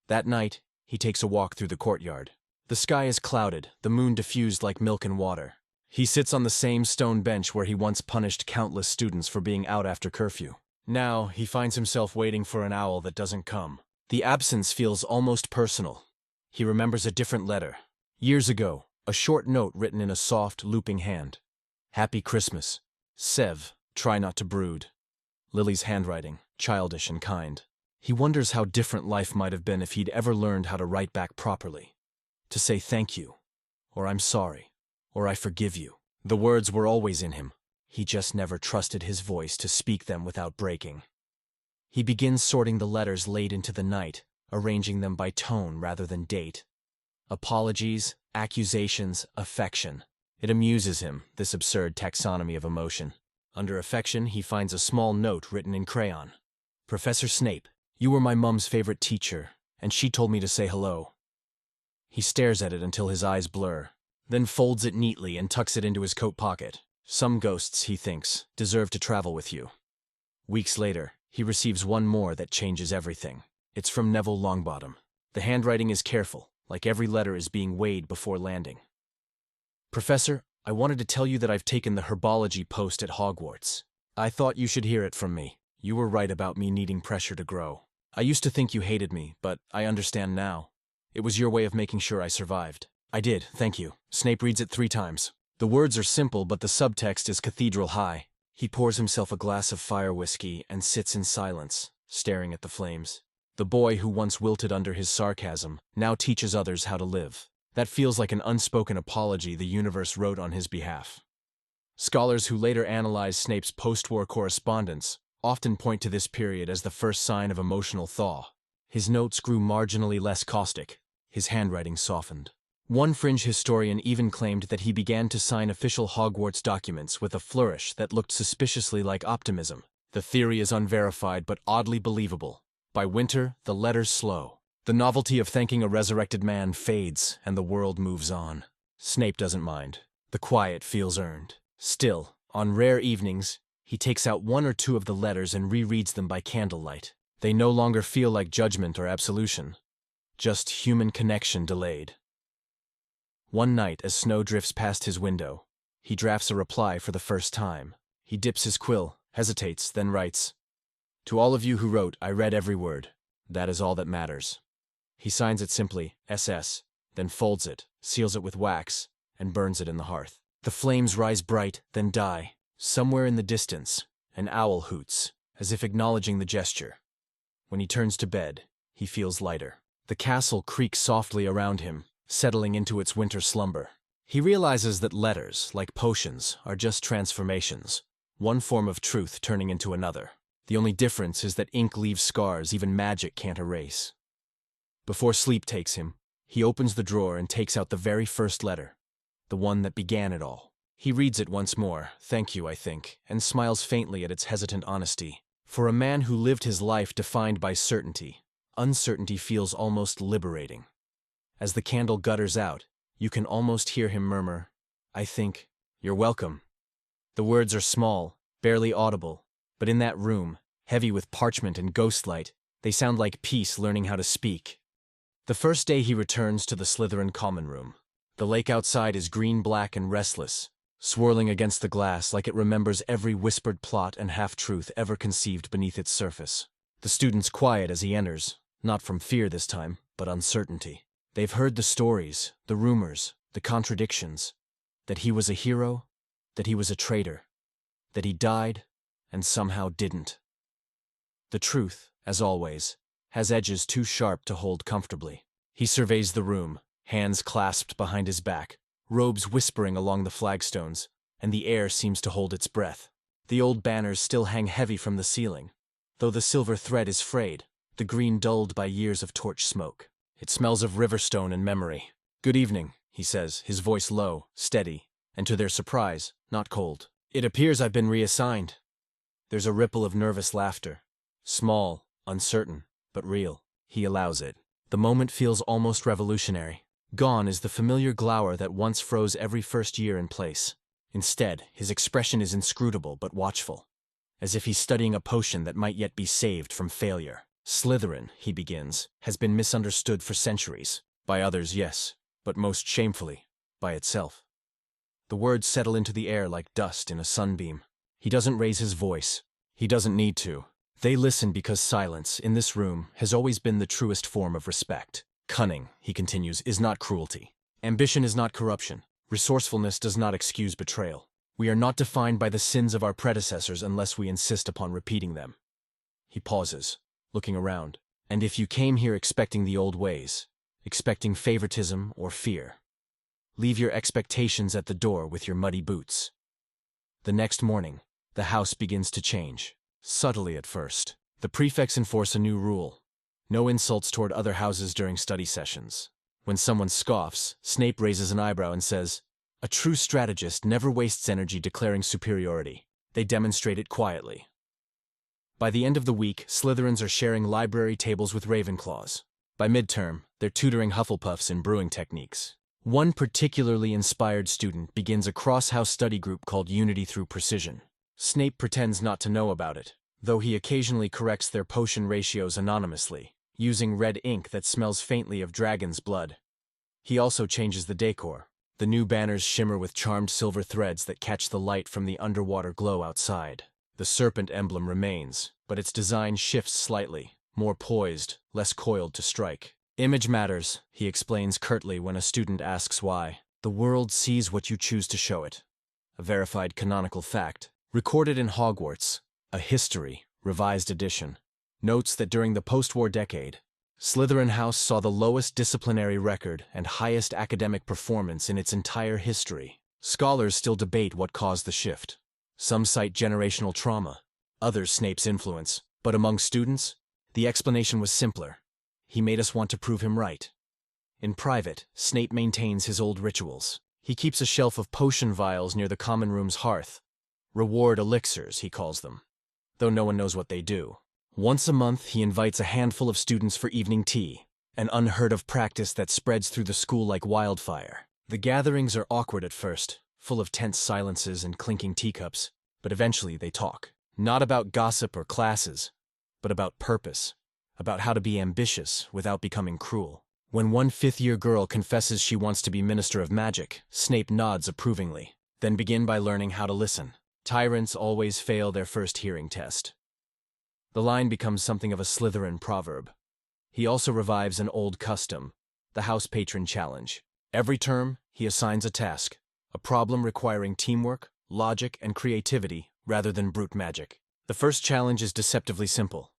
That night, he takes a walk through the courtyard. The sky is clouded, the moon diffused like milk and water. He sits on the same stone bench where he once punished countless students for being out after curfew. Now, he finds himself waiting for an owl that doesn't come. The absence feels almost personal. He remembers a different letter. Years ago, a short note written in a soft, looping hand. "Happy Christmas. Sev, try not to brood." Lily's handwriting, childish and kind. He wonders how different life might have been if he'd ever learned how to write back properly. To say thank you, or I'm sorry, or I forgive you. The words were always in him. He just never trusted his voice to speak them without breaking. He begins sorting the letters late into the night, arranging them by tone rather than date. Apologies, accusations, affection. It amuses him, this absurd taxonomy of emotion. Under affection, he finds a small note written in crayon. "Professor Snape, you were my mum's favorite teacher, and she told me to say hello." He stares at it until his eyes blur, then folds it neatly and tucks it into his coat pocket. Some ghosts, he thinks, deserve to travel with you. Weeks later, he receives one more that changes everything. It's from Neville Longbottom. The handwriting is careful, like every letter is being weighed before landing. "Professor, I wanted to tell you that I've taken the herbology post at Hogwarts. I thought you should hear it from me. You were right about me needing pressure to grow. I used to think you hated me, but I understand now. It was your way of making sure I survived. I did, thank you. Snape reads it 3 times. The words are simple, but the subtext is cathedral high. He pours himself a glass of fire whiskey and sits in silence, staring at the flames. The boy who once wilted under his sarcasm now teaches others how to live. That feels like an unspoken apology the universe wrote on his behalf. Scholars who later analyze Snape's post-war correspondence often point to this period as the first sign of emotional thaw. His notes grew marginally less caustic. His handwriting softened. One fringe historian even claimed that he began to sign official Hogwarts documents with a flourish that looked suspiciously like optimism. The theory is unverified but oddly believable. By winter, the letters slow. The novelty of thanking a resurrected man fades, and the world moves on. Snape doesn't mind. The quiet feels earned. Still, on rare evenings, he takes out 1 or 2 of the letters and rereads them by candlelight. They no longer feel like judgment or absolution, just human connection delayed. One night, as snow drifts past his window, he drafts a reply for the first time. He dips his quill, hesitates, then writes, "To all of you who wrote, I read every word. That is all that matters." He signs it simply, SS, then folds it, seals it with wax, and burns it in the hearth. The flames rise bright, then die. Somewhere in the distance, an owl hoots, as if acknowledging the gesture. When he turns to bed, he feels lighter. The castle creaks softly around him, settling into its winter slumber. He realizes that letters, like potions, are just transformations, one form of truth turning into another. The only difference is that ink leaves scars even magic can't erase. Before sleep takes him, he opens the drawer and takes out the very first letter, the one that began it all. He reads it once more, "Thank you, I think," and smiles faintly at its hesitant honesty. For a man who lived his life defined by certainty, uncertainty feels almost liberating. As the candle gutters out, you can almost hear him murmur, "I think, you're welcome." The words are small, barely audible, but in that room, heavy with parchment and ghostlight, they sound like peace learning how to speak. The first day he returns to the Slytherin common room. The lake outside is green-black and restless, swirling against the glass like it remembers every whispered plot and half-truth ever conceived beneath its surface. The students quiet as he enters, not from fear this time, but uncertainty. They've heard the stories, the rumors, the contradictions, that he was a hero, that he was a traitor, that he died, and somehow didn't. The truth, as always, has edges too sharp to hold comfortably. He surveys the room, hands clasped behind his back, robes whispering along the flagstones, and the air seems to hold its breath. The old banners still hang heavy from the ceiling, though the silver thread is frayed, the green dulled by years of torch smoke. It smells of riverstone and memory. "Good evening," he says, his voice low, steady, and to their surprise, not cold. "It appears I've been reassigned." There's a ripple of nervous laughter. Small, uncertain, but real. He allows it. The moment feels almost revolutionary. Gone is the familiar glower that once froze every first year in place. Instead, his expression is inscrutable but watchful, as if he's studying a potion that might yet be saved from failure. "Slytherin," he begins, "has been misunderstood for centuries. By others, yes, but most shamefully, by itself." The words settle into the air like dust in a sunbeam. He doesn't raise his voice. He doesn't need to. They listen because silence, in this room, has always been the truest form of respect. "Cunning," he continues, "is not cruelty. Ambition is not corruption. Resourcefulness does not excuse betrayal. We are not defined by the sins of our predecessors unless we insist upon repeating them." He pauses, looking around. "And if you came here expecting the old ways, expecting favoritism or fear, leave your expectations at the door with your muddy boots." The next morning, the house begins to change. Subtly at first. The prefects enforce a new rule. No insults toward other houses during study sessions. When someone scoffs, Snape raises an eyebrow and says, "A true strategist never wastes energy declaring superiority. They demonstrate it quietly." By the end of the week, Slytherins are sharing library tables with Ravenclaws. By midterm, they're tutoring Hufflepuffs in brewing techniques. One particularly inspired student begins a cross-house study group called Unity Through Precision. Snape pretends not to know about it, though he occasionally corrects their potion ratios anonymously, using red ink that smells faintly of dragon's blood. He also changes the decor. The new banners shimmer with charmed silver threads that catch the light from the underwater glow outside. The serpent emblem remains, but its design shifts slightly, more poised, less coiled to strike. Image matters, he explains curtly when a student asks why. The world sees what you choose to show it. A verified canonical fact. Recorded in Hogwarts, a history, revised edition, notes that during the post-war decade, Slytherin House saw the lowest disciplinary record and highest academic performance in its entire history. Scholars still debate what caused the shift. Some cite generational trauma, others Snape's influence. But among students, the explanation was simpler. He made us want to prove him right. In private, Snape maintains his old rituals. He keeps a shelf of potion vials near the common room's hearth. Reward elixirs, he calls them, though no one knows what they do. Once a month, he invites a handful of students for evening tea, an unheard-of practice that spreads through the school like wildfire. The gatherings are awkward at first, full of tense silences and clinking teacups, but eventually they talk. Not about gossip or classes, but about purpose, about how to be ambitious without becoming cruel. When one fifth-year girl confesses she wants to be Minister of Magic, Snape nods approvingly, then begin by learning how to listen. Tyrants always fail their first hearing test. The line becomes something of a Slytherin proverb. He also revives an old custom, the House Patron Challenge. Every term, he assigns a task, a problem requiring teamwork, logic, and creativity rather than brute magic. The first challenge is deceptively simple.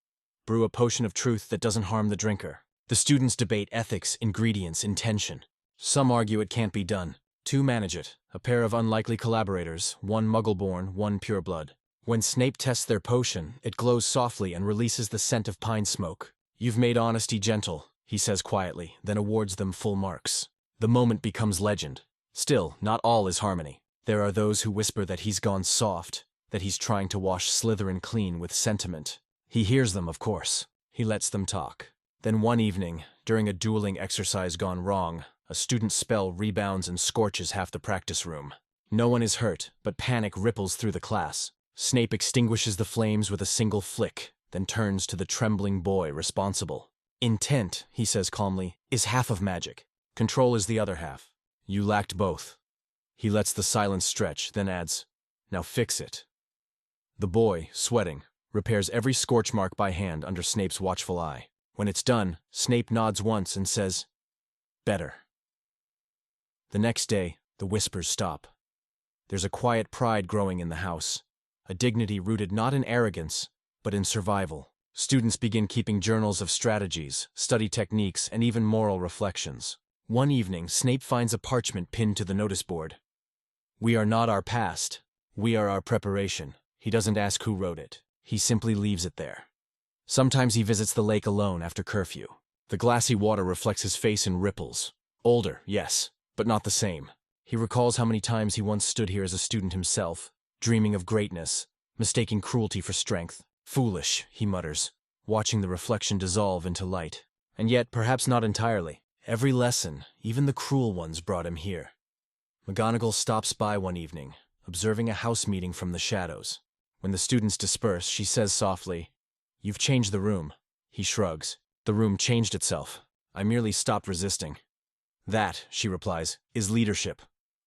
Brew a potion of truth that doesn't harm the drinker. The students debate ethics, ingredients, intention. Some argue it can't be done. Two manage it, a pair of unlikely collaborators, one muggle-born, one pureblood. When Snape tests their potion, it glows softly and releases the scent of pine smoke. "You've made honesty gentle," he says quietly, then awards them full marks. The moment becomes legend. Still, not all is harmony. There are those who whisper that he's gone soft, that he's trying to wash Slytherin clean with sentiment. He hears them, of course. He lets them talk. Then one evening, during a dueling exercise gone wrong, a student's spell rebounds and scorches half the practice room. No one is hurt, but panic ripples through the class. Snape extinguishes the flames with a single flick, then turns to the trembling boy responsible. "Intent," he says calmly, "is half of magic. Control is the other half. You lacked both." He lets the silence stretch, then adds, "Now fix it." The boy, sweating, repairs every scorch mark by hand under Snape's watchful eye. When it's done, Snape nods once and says, "Better." The next day, the whispers stop. There's a quiet pride growing in the house, a dignity rooted not in arrogance, but in survival. Students begin keeping journals of strategies, study techniques, and even moral reflections. One evening, Snape finds a parchment pinned to the notice board. "We are not our past. We are our preparation." He doesn't ask who wrote it. He simply leaves it there. Sometimes he visits the lake alone after curfew. The glassy water reflects his face in ripples. Older, yes, but not the same. He recalls how many times he once stood here as a student himself, dreaming of greatness, mistaking cruelty for strength. "Foolish," he mutters, watching the reflection dissolve into light. And yet, perhaps not entirely. Every lesson, even the cruel ones, brought him here. McGonagall stops by one evening, observing a house meeting from the shadows. When the students disperse, she says softly, "You've changed the room." He shrugs. "The room changed itself. I merely stopped resisting." "That," she replies, "is leadership."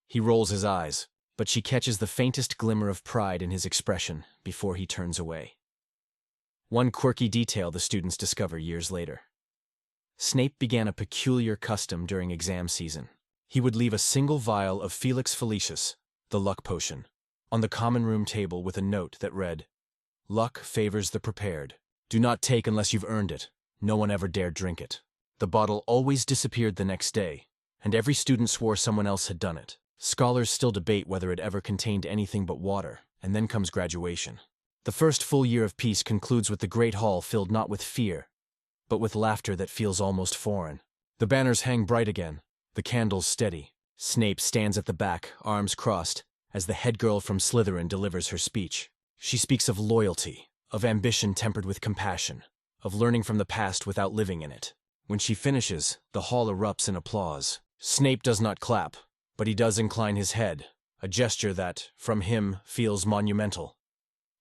He rolls his eyes, but she catches the faintest glimmer of pride in his expression before he turns away. One quirky detail the students discover years later. Snape began a peculiar custom during exam season. He would leave a single vial of Felix Felicis, the luck potion, on the common room table with a note that read, "Luck favors the prepared. Do not take unless you've earned it. No one ever dared drink it." The bottle always disappeared the next day, and every student swore someone else had done it. Scholars still debate whether it ever contained anything but water, and then comes graduation. The first full year of peace concludes with the Great Hall filled not with fear, but with laughter that feels almost foreign. The banners hang bright again, the candles steady. Snape stands at the back, arms crossed, as the head girl from Slytherin delivers her speech. She speaks of loyalty, of ambition tempered with compassion, of learning from the past without living in it. When she finishes, the hall erupts in applause. Snape does not clap, but he does incline his head, a gesture that, from him, feels monumental.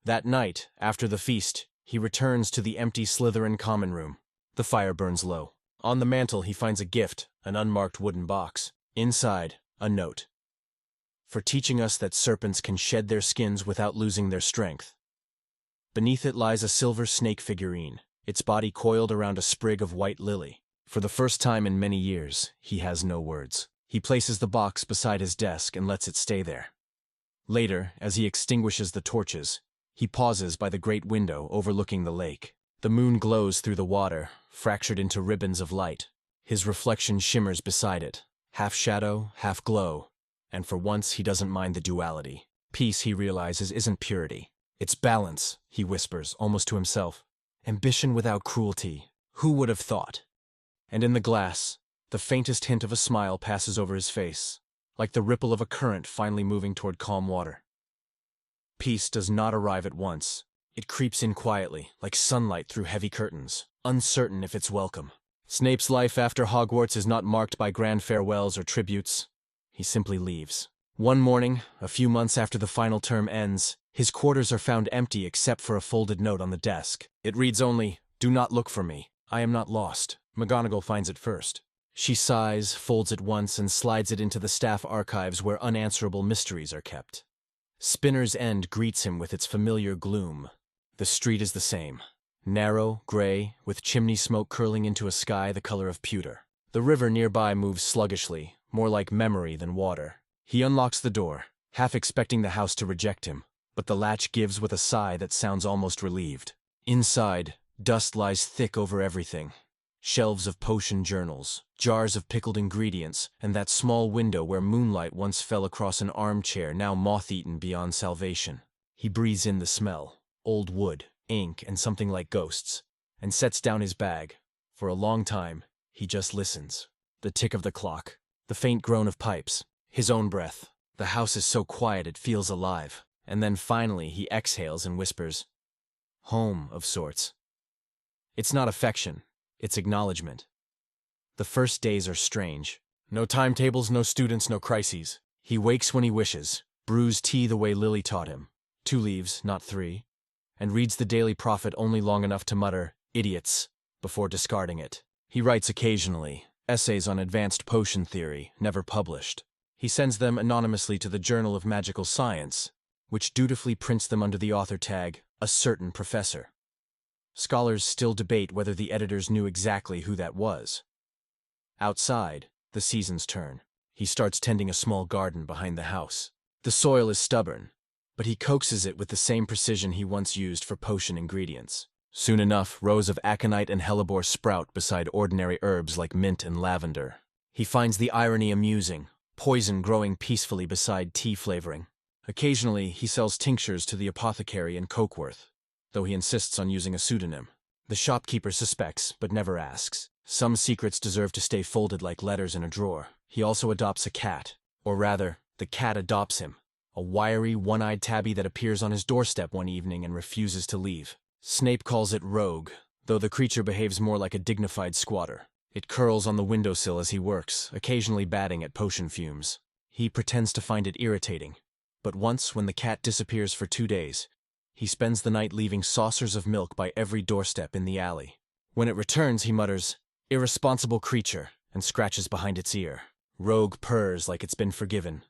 That night, after the feast, he returns to the empty Slytherin common room. The fire burns low. On the mantel he finds a gift, an unmarked wooden box. Inside, a note. "For teaching us that serpents can shed their skins without losing their strength." Beneath it lies a silver snake figurine. its body coiled around a sprig of white lily. For the first time in many years, he has no words. He places the box beside his desk and lets it stay there. Later, as he extinguishes the torches, he pauses by the great window overlooking the lake. The moon glows through the water, fractured into ribbons of light. His reflection shimmers beside it, half shadow, half glow, and for once he doesn't mind the duality. Peace, he realizes, isn't purity. It's balance, he whispers, almost to himself. Ambition without cruelty. Who would have thought? And in the glass, the faintest hint of a smile passes over his face, like the ripple of a current finally moving toward calm water. Peace does not arrive at once. It creeps in quietly, like sunlight through heavy curtains, uncertain if it's welcome. Snape's life after Hogwarts is not marked by grand farewells or tributes. He simply leaves. One morning, a few months after the final term ends, his quarters are found empty except for a folded note on the desk. It reads only, "Do not look for me. I am not lost." McGonagall finds it first. She sighs, folds it once, and slides it into the staff archives where unanswerable mysteries are kept. Spinner's End greets him with its familiar gloom. The street is the same. Narrow, gray, with chimney smoke curling into a sky the color of pewter. The river nearby moves sluggishly, more like memory than water. He unlocks the door, half expecting the house to reject him, but the latch gives with a sigh that sounds almost relieved. Inside, dust lies thick over everything. Shelves of potion journals, jars of pickled ingredients, and that small window where moonlight once fell across an armchair now moth-eaten beyond salvation. He breathes in the smell, old wood, ink, and something like ghosts, and sets down his bag. For a long time, he just listens. The tick of the clock, the faint groan of pipes, his own breath. The house is so quiet it feels alive. And then finally he exhales and whispers, "Home, of sorts." It's not affection, it's acknowledgement. The first days are strange. No timetables, no students, no crises. He wakes when he wishes, brews tea the way Lily taught him, 2 leaves, not 3, and reads the Daily Prophet only long enough to mutter, "Idiots," before discarding it. He writes occasionally, essays on advanced potion theory, never published. He sends them anonymously to the Journal of Magical Science, which dutifully prints them under the author tag, "A certain professor." Scholars still debate whether the editors knew exactly who that was. Outside, the seasons turn. He starts tending a small garden behind the house. The soil is stubborn, but he coaxes it with the same precision he once used for potion ingredients. Soon enough, rows of aconite and hellebore sprout beside ordinary herbs like mint and lavender. He finds the irony amusing, poison growing peacefully beside tea flavoring. Occasionally, he sells tinctures to the apothecary in Cokeworth, though he insists on using a pseudonym. The shopkeeper suspects, but never asks. Some secrets deserve to stay folded like letters in a drawer. He also adopts a cat, or rather, the cat adopts him, a wiry, one-eyed tabby that appears on his doorstep one evening and refuses to leave. Snape calls it Rogue, though the creature behaves more like a dignified squatter. It curls on the windowsill as he works, occasionally batting at potion fumes. He pretends to find it irritating, but once, when the cat disappears for 2 days, he spends the night leaving saucers of milk by every doorstep in the alley. When it returns, he mutters, "Irresponsible creature," and scratches behind its ear. Rogue purrs like it's been forgiven.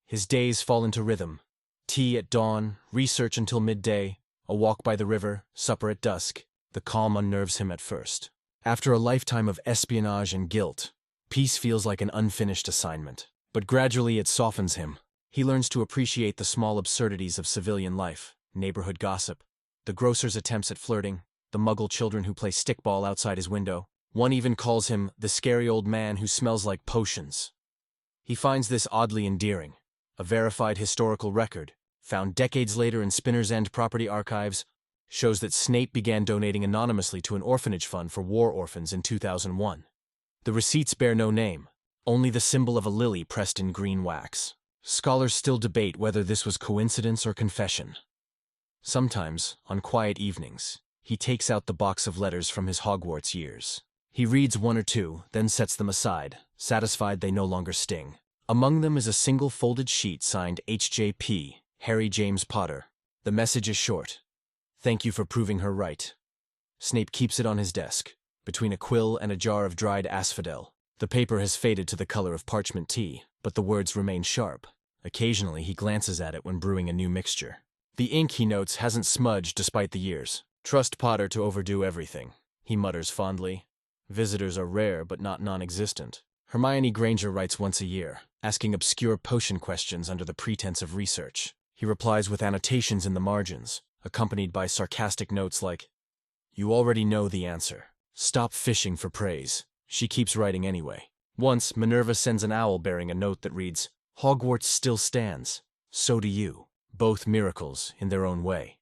His days fall into rhythm. Tea at dawn, research until midday, a walk by the river, supper at dusk. The calm unnerves him at first. After a lifetime of espionage and guilt, peace feels like an unfinished assignment. But gradually it softens him. He learns to appreciate the small absurdities of civilian life, neighborhood gossip, the grocer's attempts at flirting, the muggle children who play stickball outside his window. One even calls him the scary old man who smells like potions. He finds this oddly endearing. A verified historical record, found decades later in Spinner's End property archives, shows that Snape began donating anonymously to an orphanage fund for war orphans in 2001. The receipts bear no name, only the symbol of a lily pressed in green wax. Scholars still debate whether this was coincidence or confession. Sometimes, on quiet evenings, he takes out the box of letters from his Hogwarts years. He reads 1 or 2, then sets them aside, satisfied they no longer sting. Among them is a single folded sheet signed H.J.P., Harry James Potter. The message is short. "Thank you for proving her right." Snape keeps it on his desk, between a quill and a jar of dried asphodel. The paper has faded to the color of parchment tea, but the words remain sharp. Occasionally he glances at it when brewing a new mixture. The ink, he notes, hasn't smudged despite the years. Trust Potter to overdo everything. he mutters fondly. Visitors are rare but not non-existent. Hermione Granger writes once a year, asking obscure potion questions under the pretense of research. He replies with annotations in the margins, accompanied by sarcastic notes like, "You already know the answer. Stop fishing for praise." She keeps writing anyway. Once, Minerva sends an owl bearing a note that reads, "Hogwarts still stands. So do you." Both miracles in their own way.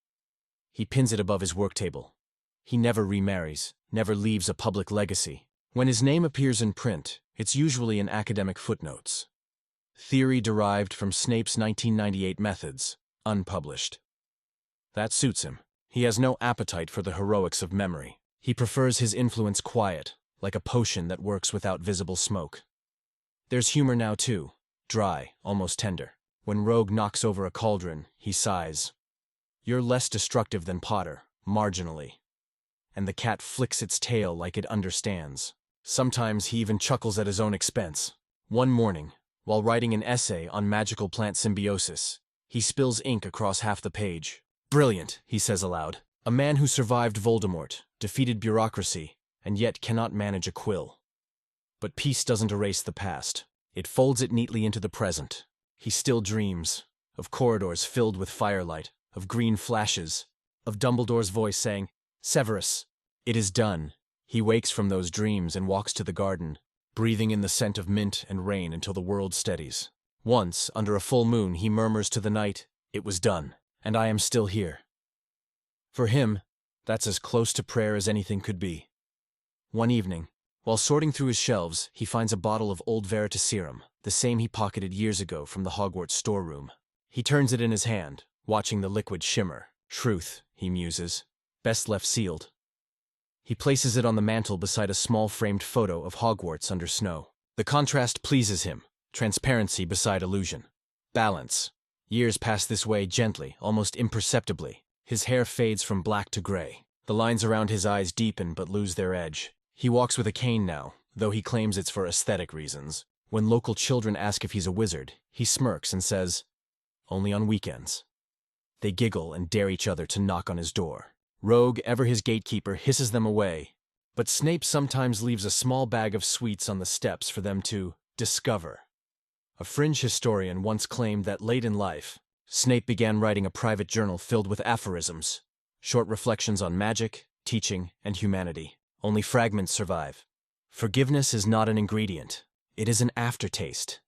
He pins it above his work table. He never remarries, never leaves a public legacy. When his name appears in print, it's usually in academic footnotes. Theory derived from Snape's 1998 methods, unpublished. That suits him. He has no appetite for the heroics of memory. He prefers his influence quiet, like a potion that works without visible smoke. There's humor now too, dry, almost tender. When Rogue knocks over a cauldron, he sighs. "You're less destructive than Potter, marginally." And the cat flicks its tail like it understands. Sometimes he even chuckles at his own expense. One morning, while writing an essay on magical plant symbiosis, he spills ink across half the page. "Brilliant," he says aloud. "A man who survived Voldemort, defeated bureaucracy, and yet cannot manage a quill." But peace doesn't erase the past. It folds it neatly into the present. He still dreams of corridors filled with firelight, of green flashes, of Dumbledore's voice saying, "Severus, it is done." He wakes from those dreams and walks to the garden, breathing in the scent of mint and rain until the world steadies. Once, under a full moon, he murmurs to the night, "It was done, and I am still here." For him, that's as close to prayer as anything could be. One evening, while sorting through his shelves, he finds a bottle of Old Veritaserum, the same he pocketed years ago from the Hogwarts storeroom. He turns it in his hand, watching the liquid shimmer. "Truth," he muses, "best left sealed." He places it on the mantel beside a small framed photo of Hogwarts under snow. The contrast pleases him, transparency beside illusion. Balance. Years pass this way gently, almost imperceptibly. His hair fades from black to gray. The lines around his eyes deepen but lose their edge. He walks with a cane now, though he claims it's for aesthetic reasons. When local children ask if he's a wizard, he smirks and says, "Only on weekends." They giggle and dare each other to knock on his door. Rogue, ever his gatekeeper, hisses them away, but Snape sometimes leaves a small bag of sweets on the steps for them to discover. A fringe historian once claimed that late in life, Snape began writing a private journal filled with aphorisms, short reflections on magic, teaching, and humanity. Only fragments survive. Forgiveness is not an ingredient. It is an aftertaste.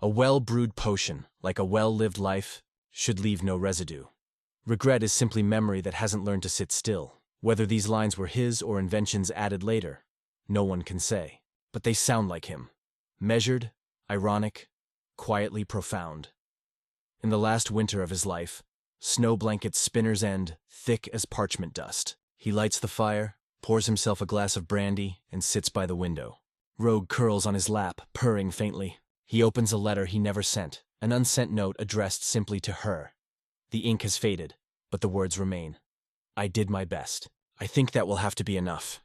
A well-brewed potion, like a well-lived life, should leave no residue. Regret is simply memory that hasn't learned to sit still. Whether these lines were his or inventions added later, no one can say. But they sound like him. Measured, ironic, quietly profound. In the last winter of his life, snow blankets spinner's end, thick as parchment dust. He lights the fire, pours himself a glass of brandy, and sits by the window. Rogue curls on his lap, purring faintly. He opens a letter he never sent, an unsent note addressed simply to her. The ink has faded, but the words remain. "I did my best. I think that will have to be enough."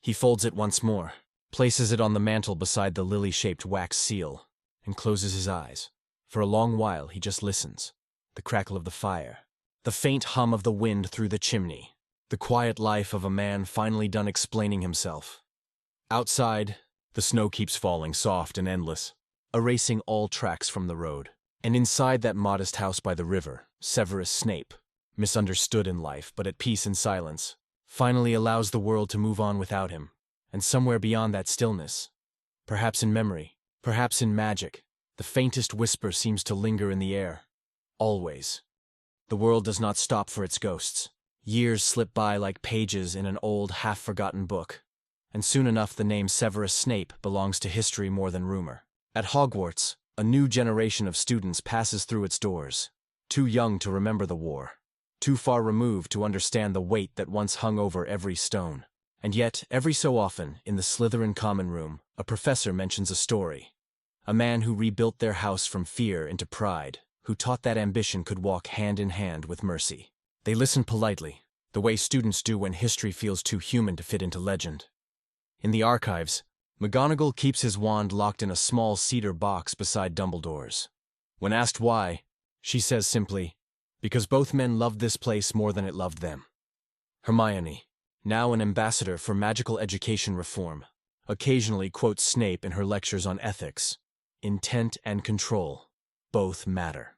He folds it once more, places it on the mantel beside the lily-shaped wax seal, and closes his eyes. For a long while he just listens. The crackle of the fire, the faint hum of the wind through the chimney, the quiet life of a man finally done explaining himself. Outside, the snow keeps falling soft and endless, erasing all tracks from the road. And inside that modest house by the river, Severus Snape, misunderstood in life but at peace in silence, finally allows the world to move on without him. And somewhere beyond that stillness, perhaps in memory, perhaps in magic, the faintest whisper seems to linger in the air. Always. The world does not stop for its ghosts. Years slip by like pages in an old, half-forgotten book, and soon enough the name Severus Snape belongs to history more than rumor. At Hogwarts, a new generation of students passes through its doors, too young to remember the war, too far removed to understand the weight that once hung over every stone. And yet, every so often, in the Slytherin common room, a professor mentions a story. A man who rebuilt their house from fear into pride, who taught that ambition could walk hand in hand with mercy. They listen politely, the way students do when history feels too human to fit into legend. In the archives, McGonagall keeps his wand locked in a small cedar box beside Dumbledore's. When asked why, she says simply, "Because both men loved this place more than it loved them." Hermione, now an ambassador for magical education reform, occasionally quotes Snape in her lectures on ethics. Intent and control, both matter.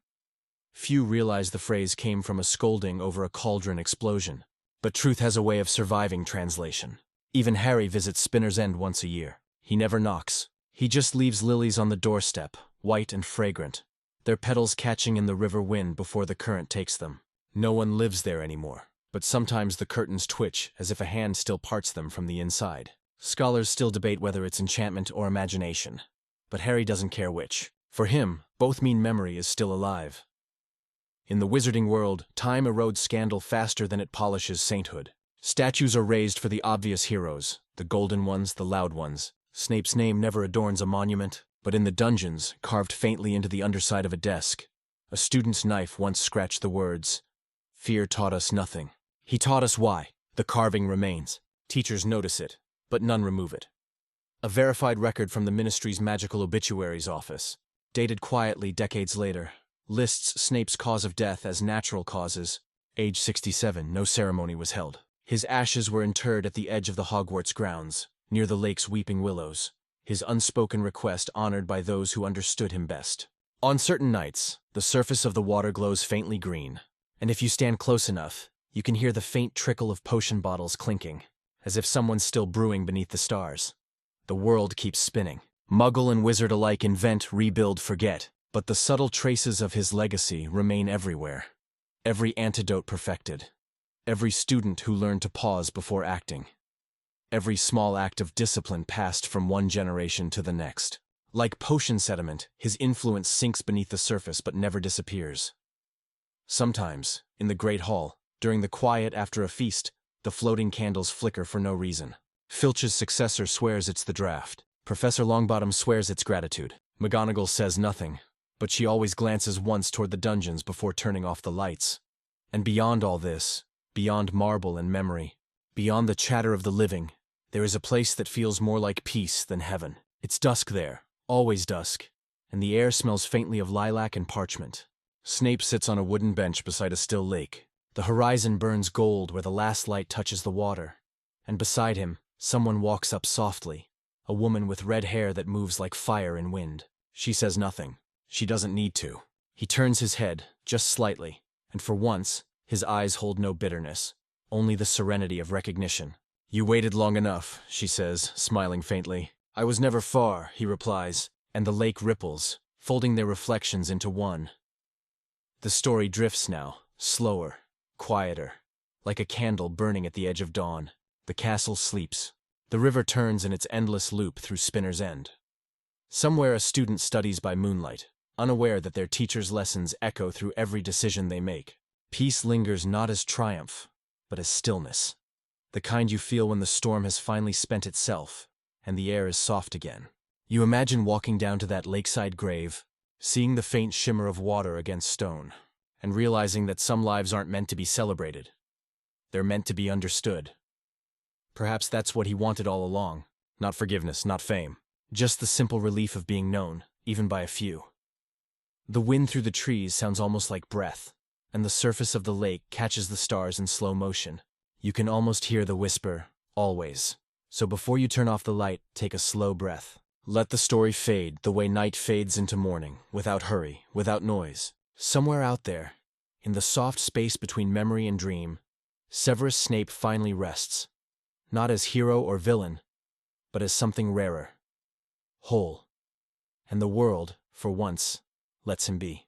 Few realize the phrase came from a scolding over a cauldron explosion, but truth has a way of surviving translation. Even Harry visits Spinner's End once a year. He never knocks. He just leaves lilies on the doorstep, white and fragrant, their petals catching in the river wind before the current takes them. No one lives there anymore, but sometimes the curtains twitch as if a hand still parts them from the inside. Scholars still debate whether it's enchantment or imagination, but Harry doesn't care which. For him, both mean memory is still alive. In the wizarding world, time erodes scandal faster than it polishes sainthood. Statues are raised for the obvious heroes, the golden ones, the loud ones. Snape's name never adorns a monument, but in the dungeons, carved faintly into the underside of a desk, a student's knife once scratched the words, "Fear taught us nothing." He taught us why. The carving remains. Teachers notice it, but none remove it. A verified record from the Ministry's Magical Obituaries Office, dated quietly decades later, lists Snape's cause of death as natural causes. Age 67, no ceremony was held. His ashes were interred at the edge of the Hogwarts grounds, near the lake's weeping willows, his unspoken request honored by those who understood him best. On certain nights, the surface of the water glows faintly green, and if you stand close enough, you can hear the faint trickle of potion bottles clinking, as if someone's still brewing beneath the stars. The world keeps spinning. Muggle and wizard alike invent, rebuild, forget, but the subtle traces of his legacy remain everywhere. Every antidote perfected. Every student who learned to pause before acting. Every small act of discipline passed from one generation to the next. Like potion sediment, his influence sinks beneath the surface but never disappears. Sometimes, in the Great Hall, during the quiet after a feast, the floating candles flicker for no reason. Filch's successor swears it's the draft. Professor Longbottom swears it's gratitude. McGonagall says nothing, but she always glances once toward the dungeons before turning off the lights. And beyond all this, beyond marble and memory, beyond the chatter of the living, there is a place that feels more like peace than heaven. It's dusk there, always dusk, and the air smells faintly of lilac and parchment. Snape sits on a wooden bench beside a still lake. The horizon burns gold where the last light touches the water, and beside him, someone walks up softly, a woman with red hair that moves like fire in wind. She says nothing. She doesn't need to. He turns his head, just slightly, and for once, his eyes hold no bitterness, only the serenity of recognition. "You waited long enough," she says, smiling faintly. "I was never far," he replies, and the lake ripples, folding their reflections into one. The story drifts now, slower, quieter, like a candle burning at the edge of dawn. The castle sleeps. The river turns in its endless loop through Spinner's End. Somewhere a student studies by moonlight, unaware that their teacher's lessons echo through every decision they make. Peace lingers not as triumph, but as stillness. The kind you feel when the storm has finally spent itself, and the air is soft again. You imagine walking down to that lakeside grave, seeing the faint shimmer of water against stone, and realizing that some lives aren't meant to be celebrated. They're meant to be understood. Perhaps that's what he wanted all along. Not forgiveness, not fame. Just the simple relief of being known, even by a few. The wind through the trees sounds almost like breath, and the surface of the lake catches the stars in slow motion. You can almost hear the whisper, "Always." So before you turn off the light, take a slow breath. Let the story fade the way night fades into morning, without hurry, without noise. Somewhere out there, in the soft space between memory and dream, Severus Snape finally rests, not as hero or villain, but as something rarer, whole. And the world, for once, lets him be.